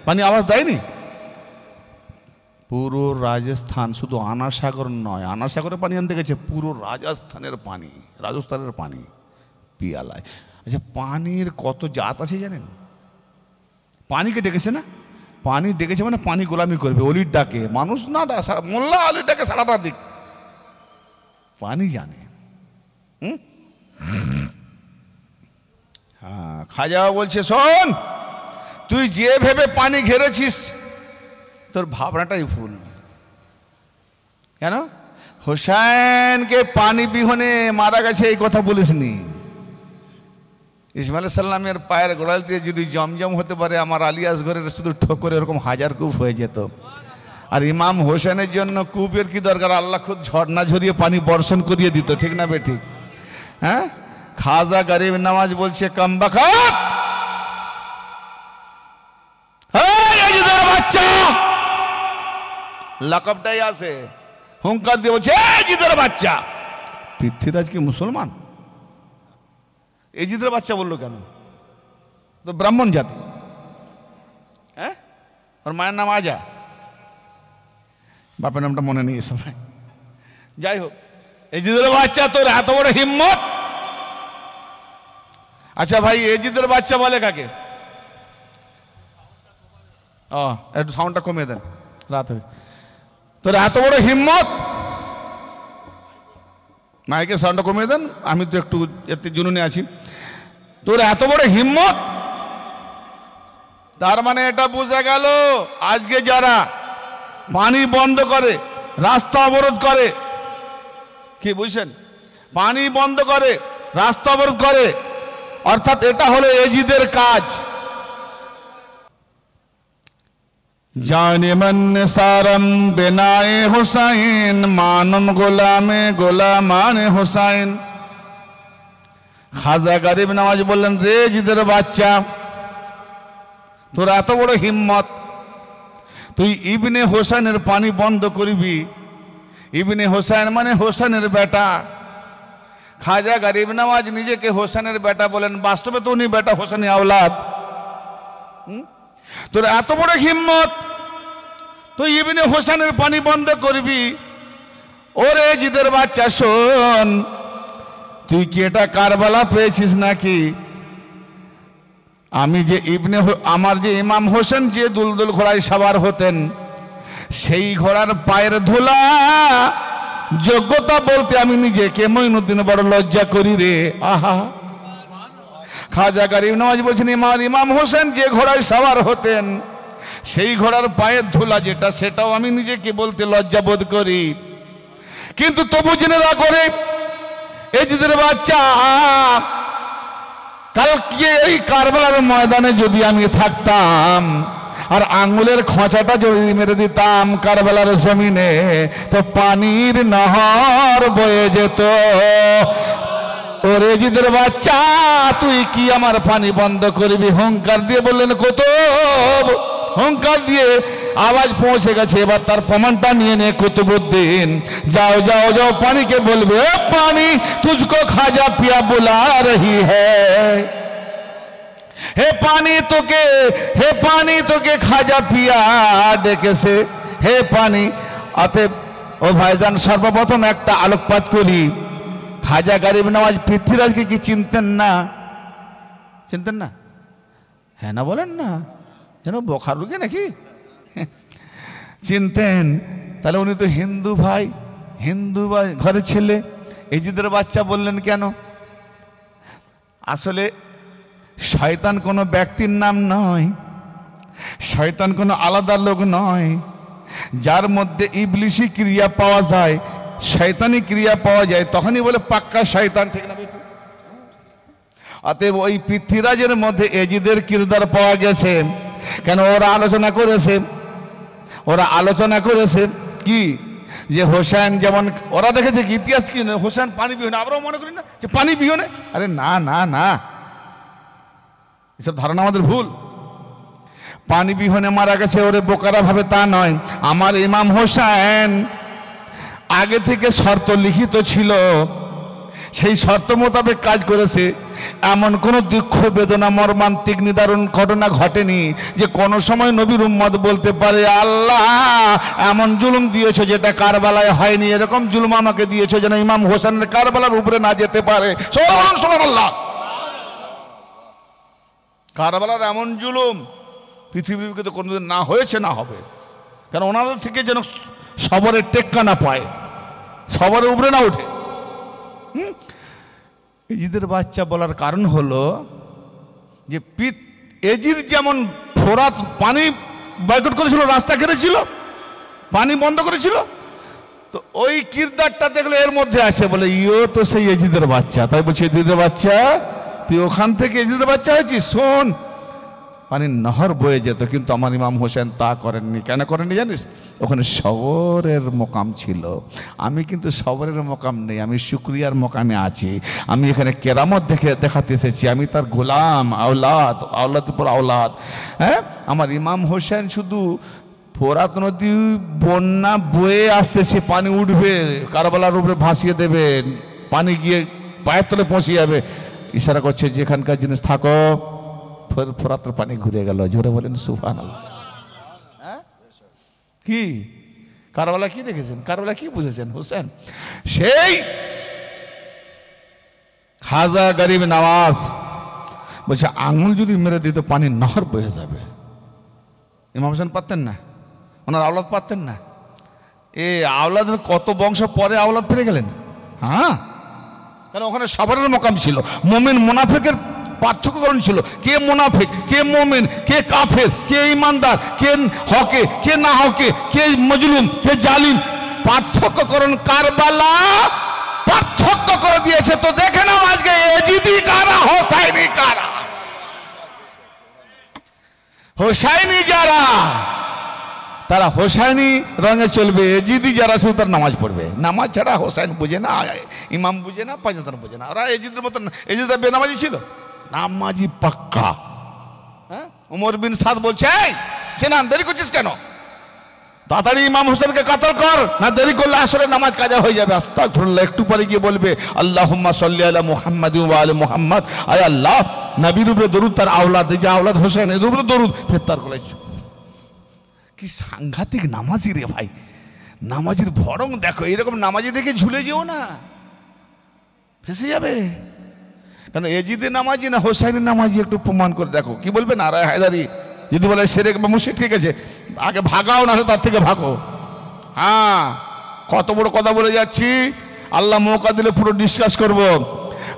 পানি আওয়াজ দেয়নি? পুরো রাজস্থান, শুধু আনাসাগর নয়, আনাসাগরে পানি আনতে গেছে, পুরো রাজস্থানের পানি, রাজস্থানের পানি পিয়ালায়। আচ্ছা, পানির কত জাত আছে জানেন? পানিকে ডেকেছে না, পানি ডেকেছে মানে পানি গোলামি করবে, অলির ডাকে মানুষ না, মোল্লা অলির ডাকে সারাটা দিক পানি জানে। হ্যাঁ, খাজা বলছে শোন, তুই যে ভেবে পানি ঘেরেছিস তোর ভাবনাটাই ভুল। কেন? হোসেনকে পানি বিহনে মারা গেছে এই কথা বলিসনি। ইসমাইল সাল্লামের পায়ের গোড়াল দিয়ে যদি জমজম হতে পারে, আমার আলী আসগরের শুধু ঠোকরে এরকম হাজার কূপ হয়ে যেত। আর ইমাম হোসেনের জন্য কূপের কি দরকার? আল্লাহ খুদ ঝর্ণা ঝরিয়ে পানি বর্ষণ করিয়ে দিত, ঠিক না বেঠিক? হ্যাঁ, খাজা গরিব নওয়াজ বলছে কমবখত, এজিদের বাচ্চা, লকবটাই আছে, হুঙ্কার দিয়ে বলছে এজিদের বাচ্চা। পৃথ্বীরাজ কি মুসলমান? এজিদের বাচ্চা বললো কেন? তো ব্রাহ্মণ জাতি। হ্যাঁ, ওর মায়ের নাম আজা, বাপের নামটা মনে নেই সময়। যাই হোক, এজিদের বাচ্চা, তোর এত বড় হিম্মত। আচ্ছা ভাই, এজিদের বাচ্চা বলে কাকে? ও, একটু সাউন্ডটা কমিয়ে দেন, রাত হয়েছে। তোর এত বড় হিম্মত, মাইকে সাউন্ডটা কমিয়ে দেন, আমি তো একটু এতে জুনুনে আছি। তোর এত বড় হিম্মত, তার মানে এটা বোঝা গেল আজকে যারা পানি বন্ধ করে, রাস্তা অবরোধ করে, কি বুঝছেন? পানি বন্ধ করে, রাস্তা অবরোধ করে, অর্থাৎ এটা হলো এজিদের কাজ। জানে মন সারম বেনায়ে হুসাইন, মানম গোলামে গোলামানে হুসাইন। খাজা গরিব নওয়াজ বললেন, রে এজিদের বাচ্চা, তোর এত বড় হিম্মত, তুই ইবনে হোসেনের পানি বন্ধ করবি। ইবনে হোসেন মানে হোসেনের বেটা। খাজা গরিব নওয়াজ নিজেকে হোসেনের বেটা বলেন, বাস্তবে তো উনি বেটা হোসেন আওলাদ। তোর এত বড় হিম্মত, তুই ইবনে হোসেনের পানি বন্ধ করবি। ওরে এজিদের বাচ্চা শোন, তুই কি এটা কারবালা পেয়েছিস নাকি? আমি যে আমার যে ইমাম হোসেন যে দুলদুল ঘোড়ায় সবার হতেন, সেই ঘোড়ার পায়ের ধুলা যোগ্যতা বলতে আমি নিজেকে মঈনুদ্দিন বড় লজ্জা করি রে। আহা, খাজা গরিব নওয়াজ বলছেন, ইমাম হোসেন যে ঘোড়ায় সবার হতেন, সেই ঘোড়ার পায়ের ধুলা যেটা, সেটাও আমি নিজেকে বলতে লজ্জা বোধ করি। কিন্তু তবু জেনে রাখো, এজিদের বাচ্চা, কালকে এই কারবালার ময়দানে যদি আমি থাকতাম, আর আঙ্গুলের খোঁচাটা যদি মেরে দিতাম কারবালার জমিনে তো পানির নহর বয়ে যেত। ওরে জিদের বাচ্চা, তুই কি আমার পানি বন্ধ করবি? হুঙ্কার দিয়ে বললেন কুতুব। হুঙ্কার দিয়ে আওয়াজ পৌঁছে গেছে, এবার তার প্রমাণটা নিয়ে নে কুতুবুদ্দিন। যাও যাও যাও, পানিকে বলবে, পানি তুঝকো খাজা পিয়া বুলা রহি হ্যায়। হে পানি তোকে খাজা পিয়া ডেকেছে, হে পানি। অতএব ও ভাইজান, সর্বপ্রথম একটা আলোকপাত করি। খাজা গরিব নওয়াজ পৃথ্বীরাজকে কি চিনতেন না? চিনতেন না? হ্যাঁ না বলেন না, যেন বোখার রুগে নাকি? চিনতেন। তাহলে উনি তো হিন্দু ভাই, হিন্দু ঘরের ছেলে। এজিদের বাচ্চা বললেন কেন? আসলে শয়তান কোনো ব্যক্তির নাম নয়, শয়তান কোনো আলাদা লোক নয়। যার মধ্যে ইবলিশি ক্রিয়া পাওয়া যায়, শয়তানি ক্রিয়া পাওয়া যায়, তখনই বলে পাক্কা শয়তান, ঠিক না? অতএব ওই পৃথ্বীরাজের মধ্যে এজিদের কিরদার পাওয়া গেছে। কেন? ওরা আলোচনা করেছে কি যে হোসেন যেমন, ওরা দেখেছে কি ইতিহাস কি হোসেন পানি বিহনে, আমরাও মনে করি না যে পানি বিহনে। আরে না না না, এসব ধারণা আমাদের ভুল। পানি বিহনে মারা গেছে ওরে বোকারা ভাবে, তা নয়। আমার ইমাম হোসেন আগে থেকে শর্ত লিখিত ছিল, সেই শর্ত মোতাবেক কাজ করেছে। এমন কোনো দুঃখ বেদনা মর্মান্তিক নিদারুণ ঘটনা ঘটেনি যে কোনো সময় নবীর উম্মত বলতে পারে, আল্লাহ এমন জুলুম দিয়েছো যেটা কারবালায় হয়নি, এরকম জুলুম আমাকে দিয়েছো যেন ইমাম হোসেনের কারবালার উপরে না যেতে পারে। সুবহানাল্লাহ। কারবালার এমন জুলুম পৃথিবীকে তো কোনোদিন না হয়েছে, না হবে। কারণ ওনাদের থেকে যেন সবরের টেক্কা না পায়, সবরের উপরে না ওঠে। এজিদের বাচ্চা বলার কারণ হলো যে এজিদ যেমন ফোরাত পানি বয়কট করেছিল, রাস্তা কেটেছিল, পানি বন্ধ করেছিল, তো ওই কিরদারটা দেখলে এর মধ্যে আছে, বলে ইও তো সেই এজিদের বাচ্চা। তাই বলছে, এজিদের বাচ্চা, তুই ওখান থেকে এজিদের বাচ্চা হয়েছিস, শোন, পানির নহর বয়ে যেত। কিন্তু আমার ইমাম হোসেন তা করেননি। কেন করেননি জানিস? ওখানে সবরের মোকাম ছিল। আমি কিন্তু সবরের মোকাম নেই, আমি শুকরিয়ার মোকামে আছি। আমি এখানে কেরামত দেখাতে এসেছি, আমি তার গোলাম, আওলাদ উপর আওলাদ। হ্যাঁ, আমার ইমাম হোসেন শুধু ফোরাত নদী বন্যা বয়ে আসতেছে, পানি উঠবে, কারবালার উপরে ভাসিয়ে দেবে, পানি গিয়ে পায়ের তলে পৌঁছে যাবে, ইশারা করছে যে এখানকার জিনিস থাকো। ফোরাতের পানি ঘুরে গেল। জোরে বলেন সুবহানাল্লাহ। কি কারবালা কি দেখেছেন? কারবালা কি বুঝেছেন? হোসেন সেই খাজা গরিব নওয়াজ বলছে, আঙুল যদি মেরে দিত পানির নহর বয়ে যাবে। ইমাম হোসেন পারতেন না? ওনার আওলাদ পারতেন না? এ আওলাদের কত বংশ পরে আওলাদ ফিরে গেলেন। হ্যাঁ, কারণ ওখানে সবরের মোকাম ছিল। মুমিন মুনাফিকের পার্থক্যকরণ ছিল, কে মুনাফিক, কে মুমিন, কে কাফের, কে ইমানদার, কে হকে, কে না হকে, কে মজলুম, কে জালিম, পার্থক্যকরণ কারবালা পার্থক্য করে দিয়েছে। তো দেখে নাও আজকে এজিদি কারা, হোসাইনি কারা। হোসাইনি যারা, তারা হোসাইনি রঙে চলবে, এজিদি যারা শুধু তার নামাজ পড়বে। নামাজ ছাড়া হোসাইন বুঝে না, ইমাম বুঝে না, পাঁচজন বুঝে না। ওরা এজিদের মতন, এজিদা বেনামাজি ছিল, নামাজি পাক্কা। হ্যাঁ, উমর বিন সাদ বলছে, চেনান, দেরি করছিস কেন? তাড়াতাড়ি ইমাম হোসেনকে কাতল কর, না দেরি করলে আসরে নামাজ কাজা হয়ে যাবে। আস্তাগফিরুল্লাহ। একটু পরে গিয়ে বলবে, আল্লাহুম্মা সাল্লি আলা মুহাম্মাদ ওয়া আলি মুহাম্মাদ। আয় আল্লাহ, নবীর উপরে দরুদ, তার আওলাদ, এই যে আওলাদ হোসেন, এর উপরে দরুদ। ফের তার গলায় কি সাংঘাতিক নামাজি রে ভাই। নামাজির ভরং দেখো, এরকম নামাজি দেখে ঝুলে যেও না, ফেসে যাবে। কারণ এজিদের নামাজি না হোসাইনের নামাজি, একটু প্রমাণ করে দেখো। কি বলবে নারায় হায়দারি যদি বলে সেরেক বা মুশরিক, ঠিক আছে, আগে ভাগাও, না তার থেকে ভাগো। হ্যাঁ, কত বড় কথা বলে যাচ্ছি, আল্লাহ মৌকা দিলে পুরো ডিসকাস করব।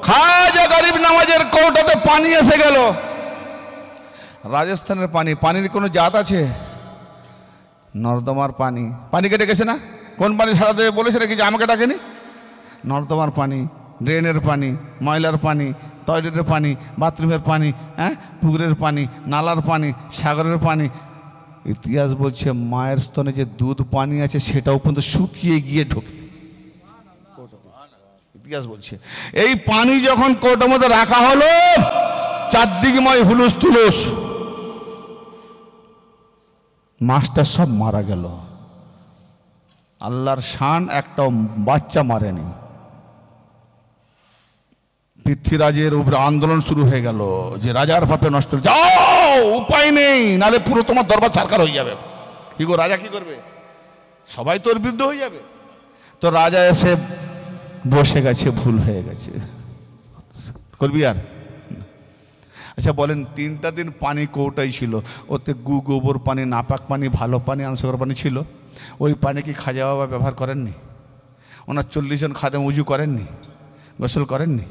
খাজা গরিব নওয়াজের কৌটাতে পানি এসে গেল। রাজস্থানের পানি, পানির কোনো জাত আছে? নর্দমার পানি। পানিকে ডেকেছে না? কোন পানি ছাড়া দেবে বলেছে নাকি যে আমাকে ডাকেনি? নর্দমার পানি, ড্রেনের পানি, ময়লার পানি, টয়লেটের পানি, বাথরুমের পানি, হ্যাঁ, পুকুরের পানি, নালার পানি, সাগরের পানি, ইতিহাস বলছে মায়ের স্তনে যে দুধ পানি আছে সেটাও পর্যন্ত শুকিয়ে গিয়ে ঢোকে। ইতিহাস বলছে এই পানি যখন কৌটোর মধ্যে রাখা হলো, চারদিকময় হুলুস তুলুস, মাছটা সব মারা গেল। আল্লাহর শান, একটাও বাচ্চা মারেনি। পৃথ্বীরাজের উপরে আন্দোলন শুরু হয়ে গেল যে রাজার পাপে নষ্ট, যাও, উপায় নেই, নালে পুরো তোমার দরবার ছারখার হয়ে যাবে। কি গো, রাজা কি করবে? সবাই তোর বিরুদ্ধে হয়ে যাবে। তো রাজা এসে বসে গেছে, ভুল হয়ে গেছে, করবি আর? আচ্ছা বলেন, 3টা দিন পানি কৌটাই ছিল, ওতে গোবর পানি, নাপাক পানি, ভালো পানি, আনসকর পানি ছিল। ওই পানি কি খাজা বাবা ব্যবহার করেননি? ওনার 40 জন খাদেম উজু করেননি, গোসল করেননি,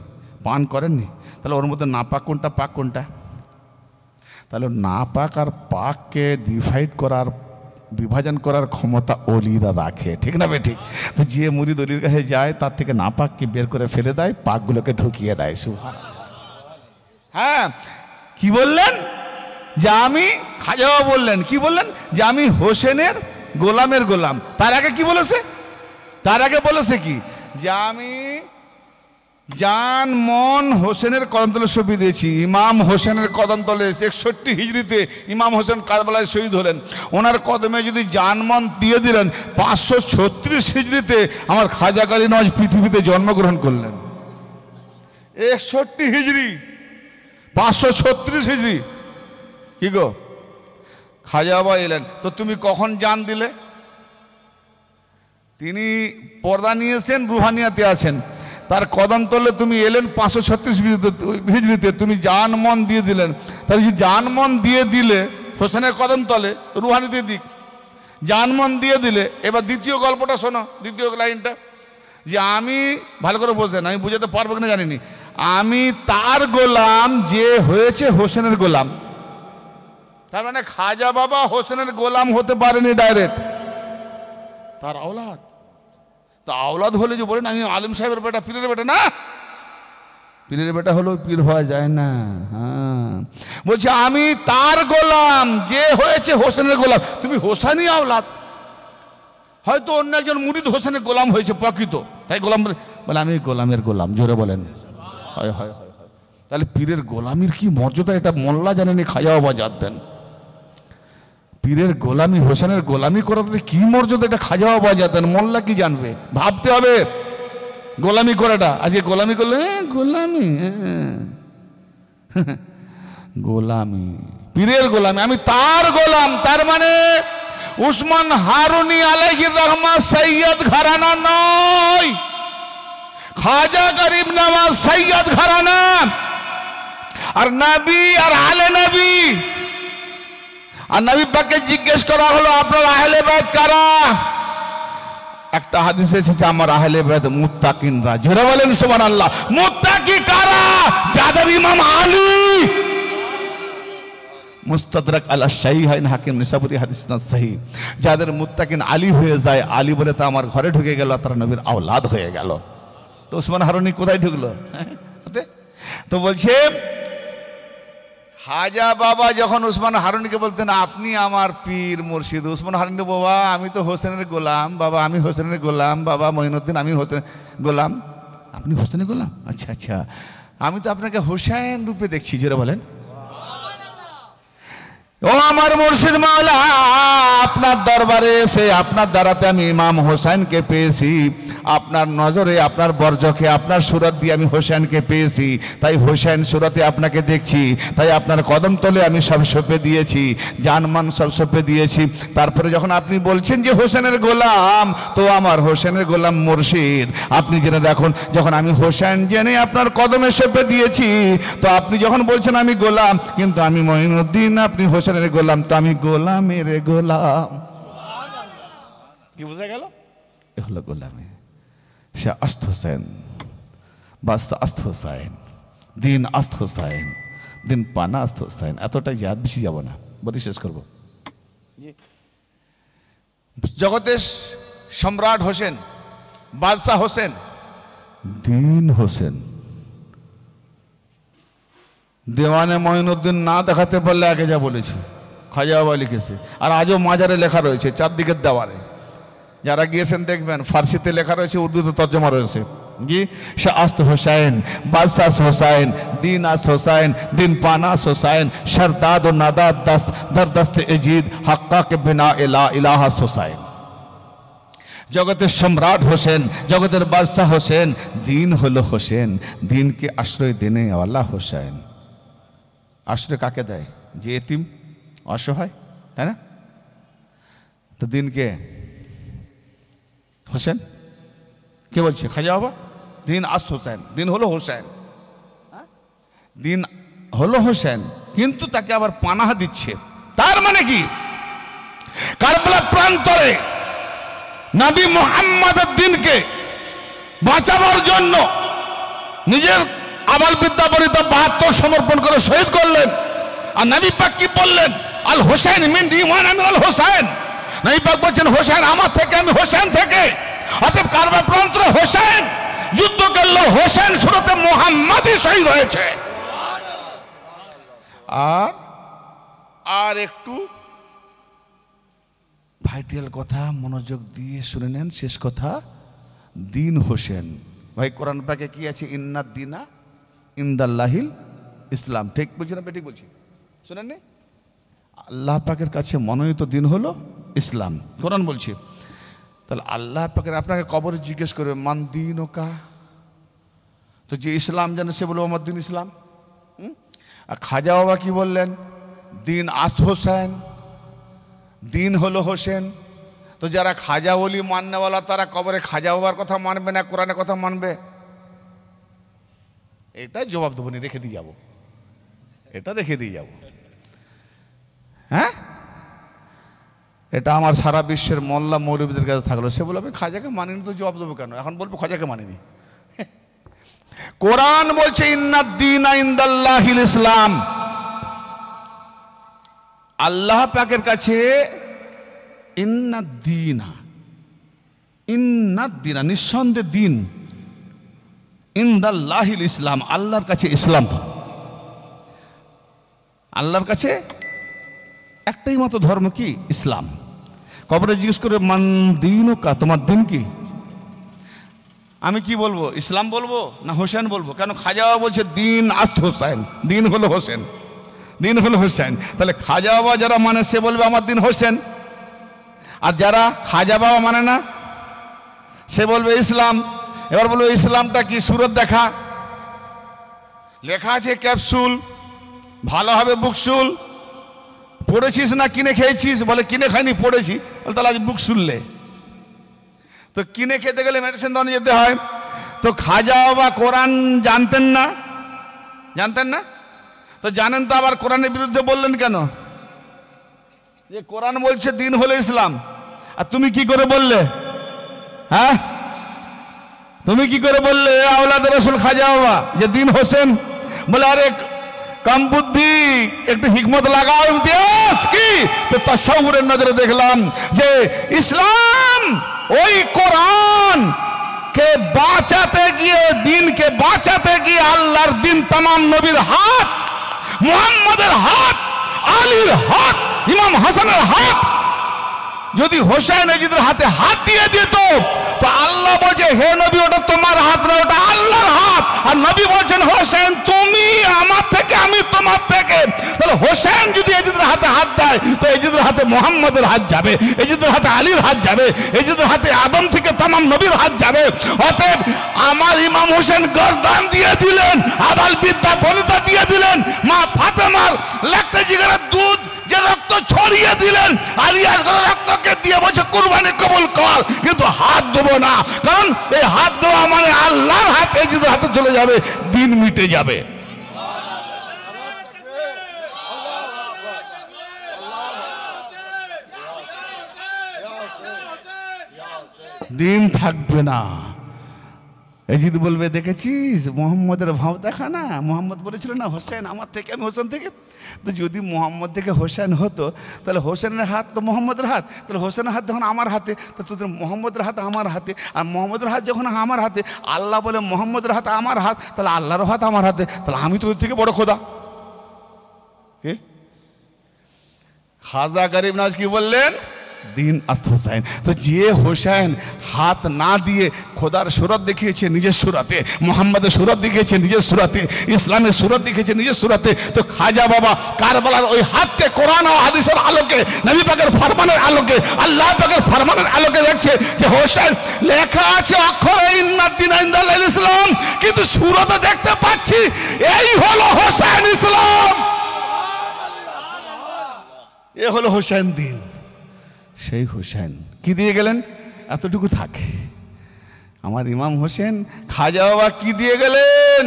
পান করেননি? তাহলে ওর মধ্যে নাপাক কোনটা, পাক কোনটা? তাহলে নাপাক আর পাককে ডিভাইড করার, বিভাজন করার ক্ষমতা অলিরা রাখে, ঠিক না বেঠিক? তো যে মুরিদ অলির কাছে যায় তার থেকে নাপাককে বের করে ফেলে দেয়, পাকগুলোকে ঢুকিয়ে দেয়। সুবহানাল্লাহ। হ্যাঁ, কি বললেন? যে আমি, খাজা বাবা বললেন, কি বললেন? যে আমি হোসেনের গোলামের গোলাম। তার আগে কি বলেছে? তার আগে বলেছে কি? যে আমি জান মন হোসেনের কদমতলে সঁপে দিয়েছি। ইমাম হোসেনের কদমতলে 61 হিজরিতে ইমাম হোসেন কারবালায় শহীদ হলেন। ওনার কদমে যদি জান মন দিয়ে দিলেন, 536 হিজরিতে আমার খাজা কালী নওয়াজ পৃথিবীতে জন্মগ্রহণ করলেন। 61 হিজরি, 536 হিজরি। কি গো, খাজা বাবা এলেন, তো তুমি কখন জান দিলে? তিনি পর্দা নিয়েছেন, রুহানিয়াতে আছেন, তার কদম তলে তুমি এলেন 536 হিজরিতে, তুমি জান মন দিয়ে দিলেন। তাহলে জান মন দিয়ে দিলে হোসেনের কদম তলে, রুহানিতে দিক, জান মন দিয়ে দিলে। এবার দ্বিতীয় গল্পটা শোনো, দ্বিতীয় লাইনটা, যে আমি, ভালো করে বোঝেন, আমি বুঝাতে পারবো কিনা জানিনি, আমি তার গোলাম যে হয়েছে হোসেনের গোলাম। তার মানে খাজা বাবা হোসেনের গোলাম হতে পারেনি ডাইরেক্ট, তার আওলাদ। তা আওলাদ হলে যে বলেন আমি আলিম সাহেবের বেটা, পীরের বেটা, না, পীরের বেটা হলেও পীর হওয়া যায় না। হ্যাঁ, বলছে আমি তার গোলাম যে হয়েছে হোসেনের গোলাম। তুমি হোসেনই আওলাদ, হয়তো অন্য একজন মুরিদ হোসেনের গোলাম হয়েছে প্রকৃত, তাই গোলাম বলে আমি গোলামের গোলাম। জোরে বলেন হয় হয় হয়। তাহলে পীরের গোলামির কি মর্যাদা, এটা মোল্লা জানেনি, খাজা বাবা জানতেন। পীরের গোলামি, হোসেনের গোলামি করার কি মর্যাদা, এটা খাজা বাবা জানতেন, মোল্লা কি জানবে? ভাবতে হবে গোলামি করাটা। আজকে গোলামি করলে গোলামি, গোলামি, পীরের গোলামি, আমি তার গোলাম। তার মানে উসমান হারুনি আলাইহির রহমত সৈয়দ ঘরানা নয়, খাজা গরিব নওয়াজ সৈয়দ ঘরানা। আর নবী আর আলে নবী, আর নবী পাককে জিজ্ঞেস করা হলো আপনার আহলে বাইত কারা? একটা হাদিসে এসেছে আমার আহলে বাইত মুত্তাকিনরা। যারা বলেন সুবহানাল্লাহ, মুত্তাকি কারা? যাদের ইমাম আলী, মুস্তাদরাক আলা শাইখাইন হাকিম নিসাবুরি হাদিস না সহিহ, যাদের মুত্তাকিন আলী হয়ে যায়, আলী বলে তা আমার ঘরে ঢুকে গেল, তারা নবীর আওলাদ হয়ে গেল। তো উসমান হারুনি কোথায় ঢুকলো? তো বলছে খাজা বাবা যখন উসমান হারুনিকে বলতেন আপনি আমার পীর মুর্শিদ, উসমান হারুনি, বাবা আমি তো হোসেনের গোলাম, বাবা আমি হোসেনের গোলাম, বাবা মঈনুদ্দিন আমি হোসেনের গোলাম। আপনি হোসেনের গোলাম? আচ্ছা আচ্ছা, আমি তো আপনাকে হোসেন রূপে দেখছি। জোরে বলেন ও আমার মুর্শিদ মাওলা, আপনার দরবারে এসে আপনার দ্বারাতে আমি ইমাম হোসেনকে পেয়েছি, আপনার নজরে, আপনার বরজখে, আপনার সুরত দিয়ে আমি হোসেনকে পেয়েছি, তাই হোসেন সুরতে আপনাকে দেখছি, তাই আপনার কদম তলে আমি সব সঁপে দিয়েছি, জানমান সব সঁপে দিয়েছি। তারপরে যখন আপনি বলছেন যে হোসেনের গোলাম, তো আমার হোসেনের গোলাম মুর্শিদ, আপনি জেনে রাখুন, যখন আমি হোসেন জেনে আপনার কদমে সঁপে দিয়েছি, তো আপনি যখন বলছেন আমি গোলাম, কিন্তু আমি মঈনুদ্দিন, আপনি হোসেন গোলাম, তো আমি গোলামের গোলাম। কি বোঝা গেল? এ হলো গোলামি। সে আস্ত হোসেন, বাস্তা আস্ত হোসেন, দিন আস্ত হোসেন, দিন পানা আস্ত হোসেন। এতটাই যাদ, বেশি যাব না, বলি শেষ করব। জগতের সম্রাট হোসেন, বাদশাহ হোসেন, দিন হোসেন। দেওয়ানে মঈনুদ্দিন না দেখাতে পারলে আগে যা বলেছি, খাজা বাবা লিখেছে। আর আজও মাজারে লেখা রয়েছে চারদিকের দেওয়ালে, যারা গিয়েছেন দেখবেন ফার্সিতে লেখা রয়েছে, উর্দুতে তর্জমা রয়েছে। কি শাহস্ত হোসাইন, বাদশাহ হোসাইন, দিন আস হোসাইন, দিন পানাস হোসাইন, শরদাদ ও নাদাদ দস্ত দরদস্ত এজিদ হক্কা কে বিনা ইলা ইলাহাস হোসাইন। জগতের সম্রাট হোসেন, জগতের বাদশাহ হোসেন, দিন হলো হোসেন, দিনকে আশ্রয় দেনে আল্লাহ হোসেন। আশ্রয় কাকে দেয়? যে এতিম অসহায়, তাই না? তো দিনকে হোসেন কে বলছে? খাজা বাবা। দিন আস হোসেন, দিন হলো হোসেন, দিন হলো হোসেন, কিন্তু তাকে আবার পানাহ দিচ্ছে। তার মানে কি? কারবালা প্রান্তরে নবী মুহাম্মদের দিনকে বাঁচাবার জন্য নিজের আবাল বিদ্যা বরিত 72 সমর্পণ করে শহীদ করলেন। আর নবী পাক কি বললেন? আল হোসেন মিন ইমান আল হোসেন। নবী পাক বলছেন হোসেন আমার থেকে, আমি হোসেন থেকে। অতএব কারবালা প্রান্তরে হোসেন যুদ্ধ করলো, হোসেন সুরতে মুহাম্মাদই শহীদ হয়েছে। আর একটু ভাইটাল কথা মনোযোগ দিয়ে শুনে নেন, শেষ কথা। দিন হোসেন, ভাই কোরআন পাকে কি আছে? ইন্নাদ দিনা ইনদাল্লাহিল ইসলাম। ঠিক বলছি না? বেঠিক বলছি? শুনেন নি? আল্লাহ পাকের কাছে মনোনীত দিন হলো ইসলাম, কোরআন বলছি। তাহলে আল্লাহ পাকের আপনাকে কবরে জিজ্ঞেস করবে মান দিন ও কা, তো যে ইসলাম জানে সে বলবো আমার দিন ইসলাম। আর খাজা বাবা কি বললেন? দিন আস হোসেন, দিন হলো হোসেন। তো যারা খাজা ওলি মাননেওয়ালা তারা কবরে খাজা বাবার কথা মানবে না কোরআনের কথা মানবে? এটাই জবাব দেবো, রেখে দিয়ে যাব, এটা রেখে দিয়ে যাব। হ্যাঁ, এটা আমার সারা বিশ্বের মোল্লা মৌলবীদের কাছে থাকলো। সে বলে আমি খাজাকে মানিনি, তো জবাব দেবো কেন? এখন বলবো খাজাকে মানিনি। কোরআন বলছে ইন্নাদ দীনা ইনদাল্লাহিল ইসলাম। আল্লাহ পাকের কাছে ইন্নাদ দীনা নিঃসন্দেহ দিন, ইনদাল্লাহিল ইসলাম, আল্লাহর কাছে ইসলাম। আল্লাহর কাছে একটাই মতো ধর্ম, কি? ইসলাম। কবরে জিজ্ঞেস করে মান দিন ও কা, তোমার দিন কি? আমি কি বলবো? ইসলাম বলবো না হোসেন বলবো? কেন? খাজা বাবা বলছে দিন আস্ত হোসেন, দিন হলো হোসেন, দিন হলো হোসেন। তাহলে খাজা বাবা যারা মানে সে বলবে আমার দিন হোসেন, আর যারা খাজা বাবা মানে না সে বলবে ইসলাম। এবার বলবো ইসলামটা কি? সুরত দেখা, লেখা আছে ক্যাপসুল, ভালো হবে বুকসুল। পড়েছিস না কিনে খেয়েছিস? বলে কিনে খাইনি, পড়েছি। বলে তাহলে আজ বুক শুনলে। তো কিনে খেতে গেলে মেডিসিন দোকানে যেতে হয়। তো খাজা বাবা কোরআন জানতেন না? জানতেন না? তো জানেন তো আবার কোরআনের বিরুদ্ধে বললেন কেন? যে কোরআন বলছে দিন হলো ইসলাম, আর তুমি কি করে বললে? হ্যাঁ, তুমি কি করে বললে আওলাদ রাসূল খাজা বাবা যে দিন হোসেন? বলে আরে কম বুদ্ধি, একটু হিকমত লাগাও। ইতিহাস কি? তো তাসাউরের নজরে দেখলাম যে ইসলাম ওই কোরআন কে বাঁচাতে গিয়ে, দিনকে বাঁচাতে গিয়ে আল্লাহর দিন তামাম নবীর হাত, মুহাম্মদের হাত, আলীর হাত, ইমাম হাসানের হাত যদি হোসেন এজিদের হাতে হাত দিয়ে দিত, তো আল্লাহ বলছে হে নবী ওটা তোমার হাত না, ওটা আল্লাহর হাত। আর নবী বলছেন হোসেন তুমি আমার থেকে, আমি তোমার থেকে। তাহলে হোসেন যদি এজিদের হাতে হাত দেয়, তো এজিদের হাতে মুহাম্মদের হাত যাবে, এজিদের হাতে আলীর হাত যাবে, এজিদের হাতে আদম থেকে তামাম নবীর হাত যাবে। অতএব আমার ইমাম হোসেন গর্দান দিয়ে দিলেন, আবাল বিদ্যা বনিতা দিয়ে দিলেন, মা ফাতেমার লাখতে জিগারের দুধ যে রক্ত ছড়িয়ে দিলেন, আলিয়ার রক্তকে দিয়ে বলছে কুরবানি কবুল কর, কিন্তু হাত দেবো না। কারণ এই হাত দেওয়া মানে আল্লাহর হাত এজিদের হাতে চলে যাবে, দিন মিটে যাবে। দিন থাকবে না। এজিদ বলবে দেখেছিস মোহাম্মদের ভাব দেখা না, মোহাম্মদ বলেছিল না হোসেন আমার থেকে, আমি হোসেন থেকে। তো যদি মোহাম্মদ থেকে হোসেন হতো তাহলে হোসেনের হাত তো মোহাম্মদের হাত, তাহলে হোসেনের হাত যখন আমার হাতে, তো তোদের মোহাম্মদের হাত আমার হাতে, আর মোহাম্মদের হাত যখন আমার হাতে, আল্লাহ বলে মোহাম্মদের হাত আমার হাত, তাহলে আল্লাহর হাত আমার হাতে, তাহলে আমি তোদের থেকে বড় খোদা। কে? খাজা গরিব নওয়াজ কি বললেন? দিন আস্ত হোসেন। তো যে হোসেন হাত না দিয়ে খোদার সুরত দেখিয়েছে নিজের সুরাতে, মোহাম্মদের সুরত দেখিয়েছে নিজের সুরাতে, ইসলামের সুরত দেখিয়েছে নিজের সুরাতে, তো খাজা বাবা কারবালার ওই হাতকে কোরআন ও হাদিসের আলোকে, নবী পাকের ফরমানের আলোকে, আল্লাহ পাকের ফরমানের আলোকে দেখছে যে হোসেন লেখা আছে অক্ষরে ইন্নাদ্দিন ইনদাল্লাহিল ইসলাম, কিন্তু সুরতে দেখতে পাচ্ছি এই হলো হোসেন ইসলাম, এ হলো হোসেন দিন। সেই হোসেন কি দিয়ে গেলেন? এতটুকু থাকে আমার ইমাম হোসেন। খাজা বাবা কি দিয়ে গেলেন?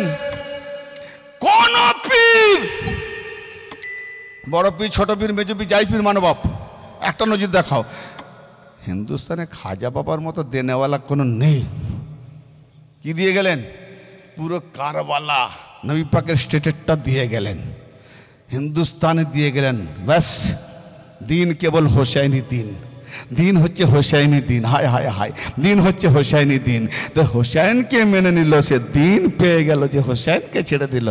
কোন পীর, বড় পীর, ছোট পীর, মেজো পীর, যাই পীর মানো বাপ, একটা নজির দেখাও। হিন্দুস্তানে খাজা বাবার মতো দেনেওয়ালা কোনো নেই। কি দিয়ে গেলেন? পুরো কারবালা নবী পাকের স্টেটেরটা দিয়ে গেলেন, হিন্দুস্তানে দিয়ে গেলেন। ব্যাস, দিন কেবল হোসাইনি দিন, দিন হচ্ছে হোসাইনি দিন। হায় হায় হায়, দিন হচ্ছে হোসাইনি দিন। তো হোসাইনকে মেনে নিল, সে দিন পেয়ে গেল। যে হোসাইনকে ছেড়ে দিল,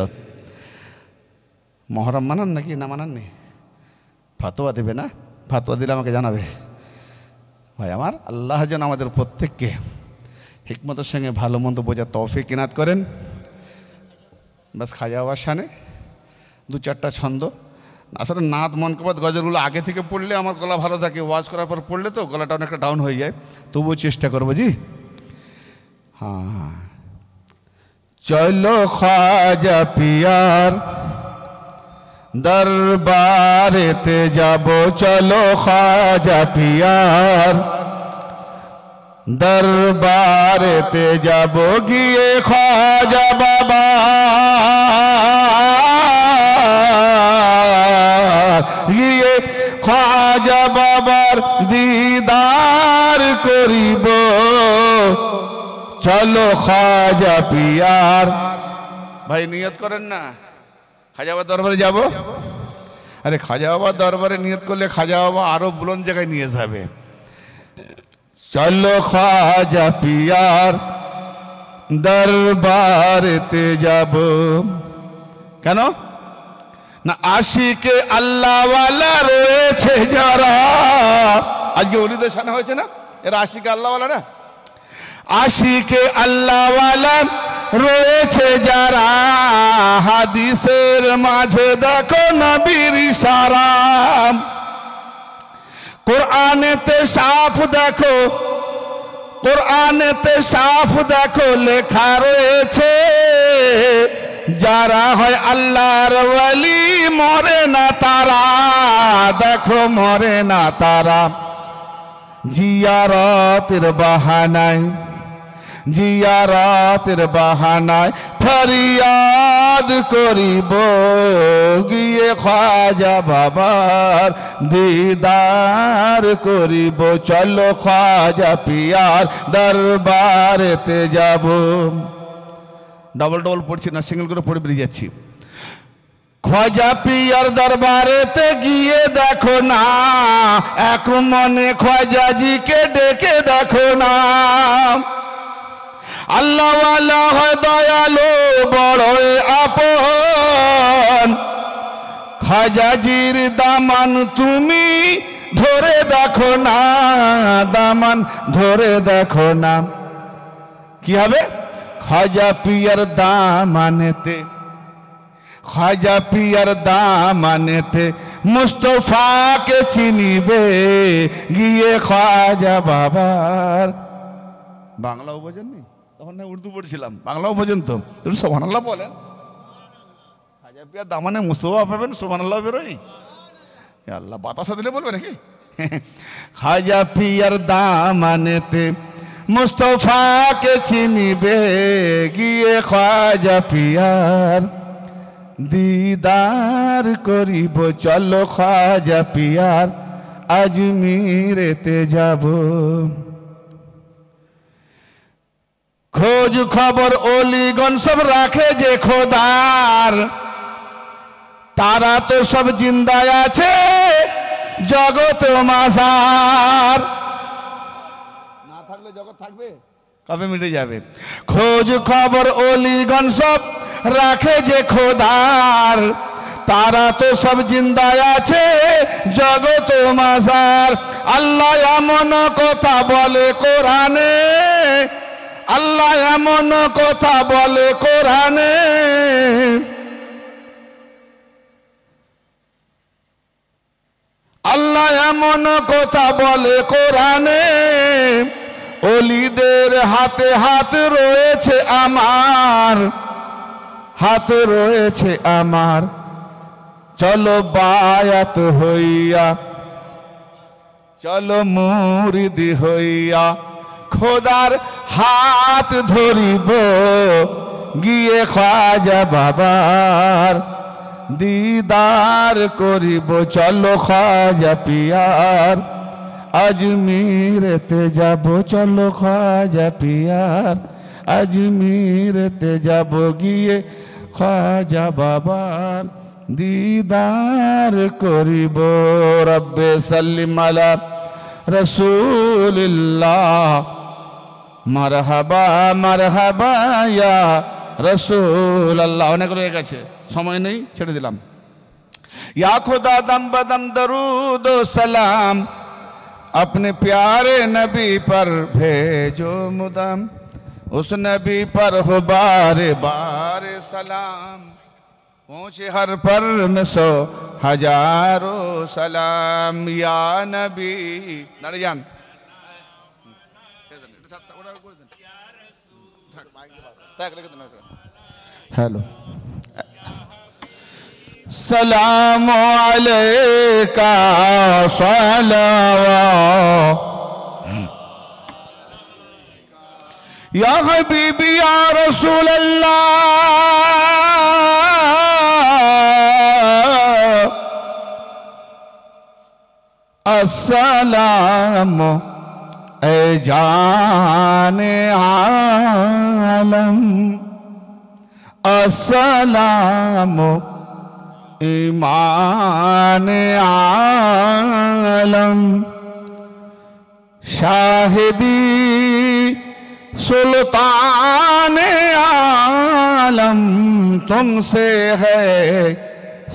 মহরম মানান নাকি না মানাননি? ফাতোয়া দেবে না? ফাতোয়া দিলে আমাকে জানাবে ভাই আমার। আল্লাহ যেন আমাদের প্রত্যেককে হিকমতের সঙ্গে ভালো মন্দ বোঝার তৌফিক ইনাত করেন। বাস খাজা বাবার শানে দু চারটা ছন্দ, আসলে নাত মনকবাত গজলগুলো আগে থেকে পড়লে আমার গলা ভালো থাকে, ওয়াজ করার পর পড়লে তো গলাটা অনেকটা ডাউন হয়ে যায়, তবুও চেষ্টা করবো জি। হ্যাঁ, চলো খাজা পিয়ার দরবারেতে যাব, চলো খাজা পিয়ার দরবারেতে যাব, গিয়ে খাজা বাবা গিয়ে খাজা বাবার দিদার করিব, চলো খাজা পিয়ার। ভাই নিয়ত করেন না, খাজা বাবার দরবারে যাব। আরে খাজা বাবার দরবারে নিয়ত করলে খাজা বাবা আরো বুলন্দ জায়গায় নিয়ে যাবে। চলো খাজা পিয়ার দরবারেতে যাব। কেন না? আশিকে আল্লাহওয়ালা রয়েছে যারা, আজকে ওলিদের শানে হয়েছে না, এরা আশিকে আল্লাহওয়ালা না। আশিকে আল্লাহওয়ালা রয়েছে যারা, হাদিসের মাঝে দেখো নবীর ইশারা, কোরআনেতে সাফ দেখো, কোরআনেতে সাফ দেখো লেখা রয়েছে, যারা হয় আল্লাহর ওয়ালি মরে না তারা, দেখো মরে না তারা। জিয়ারতের বাহানায়, জিয়ারতের বাহানায় ফরিয়াদ করিব, গিয়ে খাজা বাবার দিদার করিব, চলো খাজা পিয়ার দরবারেতে যাব। ডবল ডবল পড়ছি না, সিঙ্গেল করে পড়ে বেরিয়ে যাচ্ছি। খাজা পিয়ার দরবারেতে গিয়ে দেখো না, এক মনে খাজাজিকে ডেকে দেখো না, আল্লাহওয়ালা হয় দয়ালু বড় আপন, খাজাজির দামান তুমি ধরে দেখো না, দামান ধরে দেখো না। কি হবে? খাজা পিয়ার দামানেতে, খাজা পিয়ার দামানেতে মুস্তফাকে চিনিবে, গিয়ে খাজা বাবার। বাংলাও বোঝেননি তখন? না উর্দু পড়ছিলাম, বাংলাও বোঝেন তো? সুবহানাল্লাহ বলেন। খাজা পিয়ার দামানে মুস্তফা পাবেন, সুবহানাল্লাহ বেরোয়। আল্লাহ বাতাসা দিলে বলবে নাকি? খাজা পিয়ার দামানেতে মুস্তফাকে চিনিবে, গিয়ে খাজা পিয়ার দিদার করিব, চলো খাজা পিয়ার আজমিরেতে যাব। খোঁজ খবর অলিগণ সব রাখে যে খোদার, তারা তো সব জিন্দায় আছে জগত মাজার। না থাকলে জগৎ থাকবে? কবে মিটে যাবে? খোঁজ খবর অলিগণ সব রাখে যে খোদার, তারা তো সব জিন্দা আছে জগত মাজার। আল্লাহ এমন কথা বলে কোরআনে, আল্লাহ এমন কথা বলে কোরআনে, আল্লাহ এমন কথা বলে কোরআনে, ওলিদের হাতে হাত রয়েছে আমার, হাত রয়েছে আমার। চলো বায়াত হইয়া, চলো মুরিদি হইয়া, খোদার হাত ধরিব গিয়ে খাজা বাবার দিদার করিব। চলো খাজা পিয়ার আজমিরেতে যাব, চলো খাজা পিয়ার আজমিরেতে যাব গিয়ে খাজা বাবার দিদার করিব। রব্বে সাল্লিম আলা রাসূলিল্লাহ, মারহাবা মারহাবা ইয়া রাসূলুল্লাহ। অনেক রয়ে গেছে, সময় নেই, ছেড়ে দিলাম। या खुदा दम बदम दरूद सलाम अपने प्यारे नबी पर भेजो मुदम, उस नबी पर हो बारे बारे सलाम, पहुँचे हर पर में 100 हजारों सलाम। या नबी नारियान हेलो सलाम अलैका सलावत या हबीबी या रसूल अल्लाह, अस्सलाम ए जाने आलम, अस्सलाम ईमान आलम, शाहिदी सुल्तान आलम, तुमसे है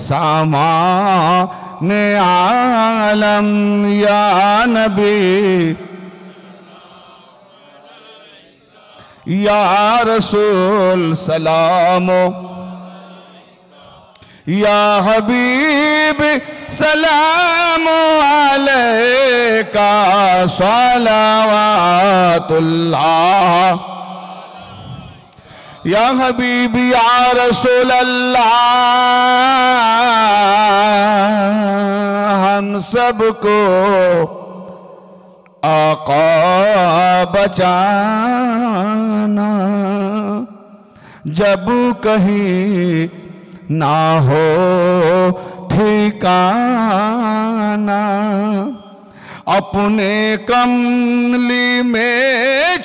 सामान आलम। या नबी या रसूल सलामो, या हबीब सलाम अलैका सलावतुल्लाह, या हबीब या रसूल अल्लाह, हम सबको आका बचाना, जब कहीं ना हो ठिकाना, अपने कमली में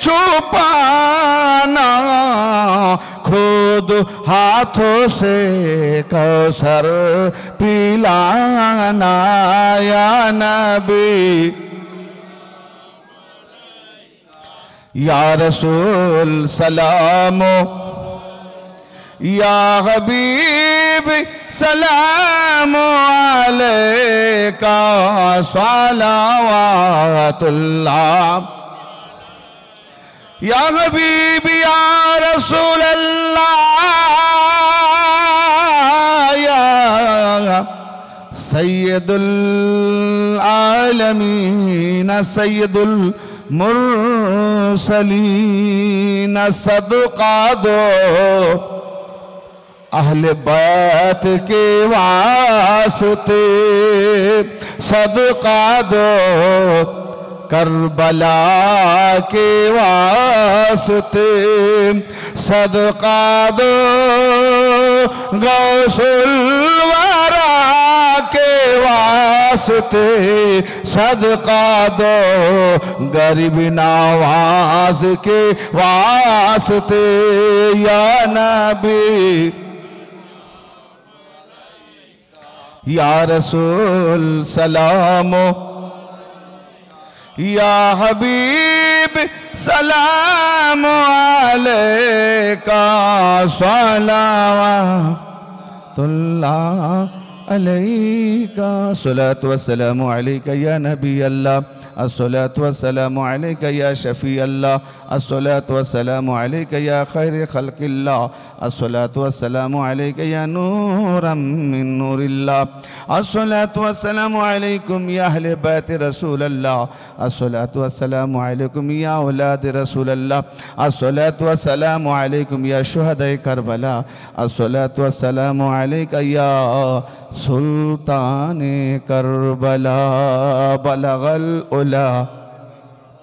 छुपाना, खुद हाथों से कौसर पिलाना। या नबी या रसूल सलामो, या हबीब सलाम अलैका सलावतुल्लाह, या हबीब या रसूल अल्लाह, या सैयदुल आलमीन सैयदुल मुरसलीन, सदका दो अहले बैत के वास्ते, सदका दो करबला के वास्ते, सदका दो गौसुल वरा के वास्ते, सदका दो गरीब नवाज के वास्ते। या नबी या रसूल सलामो, या हबीब सलाम अलैका सलावतुल्लाह, रहमतुल्लाह अलैका अस्सलातु वस्सलामु अलैका या नबी अल्लाह अस्सलातु वस्सलामु अलैका या शफी अल्लाह अस्सलातु वस्सलामु अलैका या खैर खल्किल्लाह अस्सलातु वस्सलामु अलैका या नूरम मिन नूरिल्लाह अस्सलातु वस्सलामु अलैकुम या अहले बैत रसूलल्लाह अस्सलातु वस्सलामु अलैकुम या औलाद रसूलल्लाह अस्सलातु वस्सलामु अलैकुम या शुहदाए करबला अस्सलातु वस्सलामु अलैका या सुल्तान करबला बलगल उला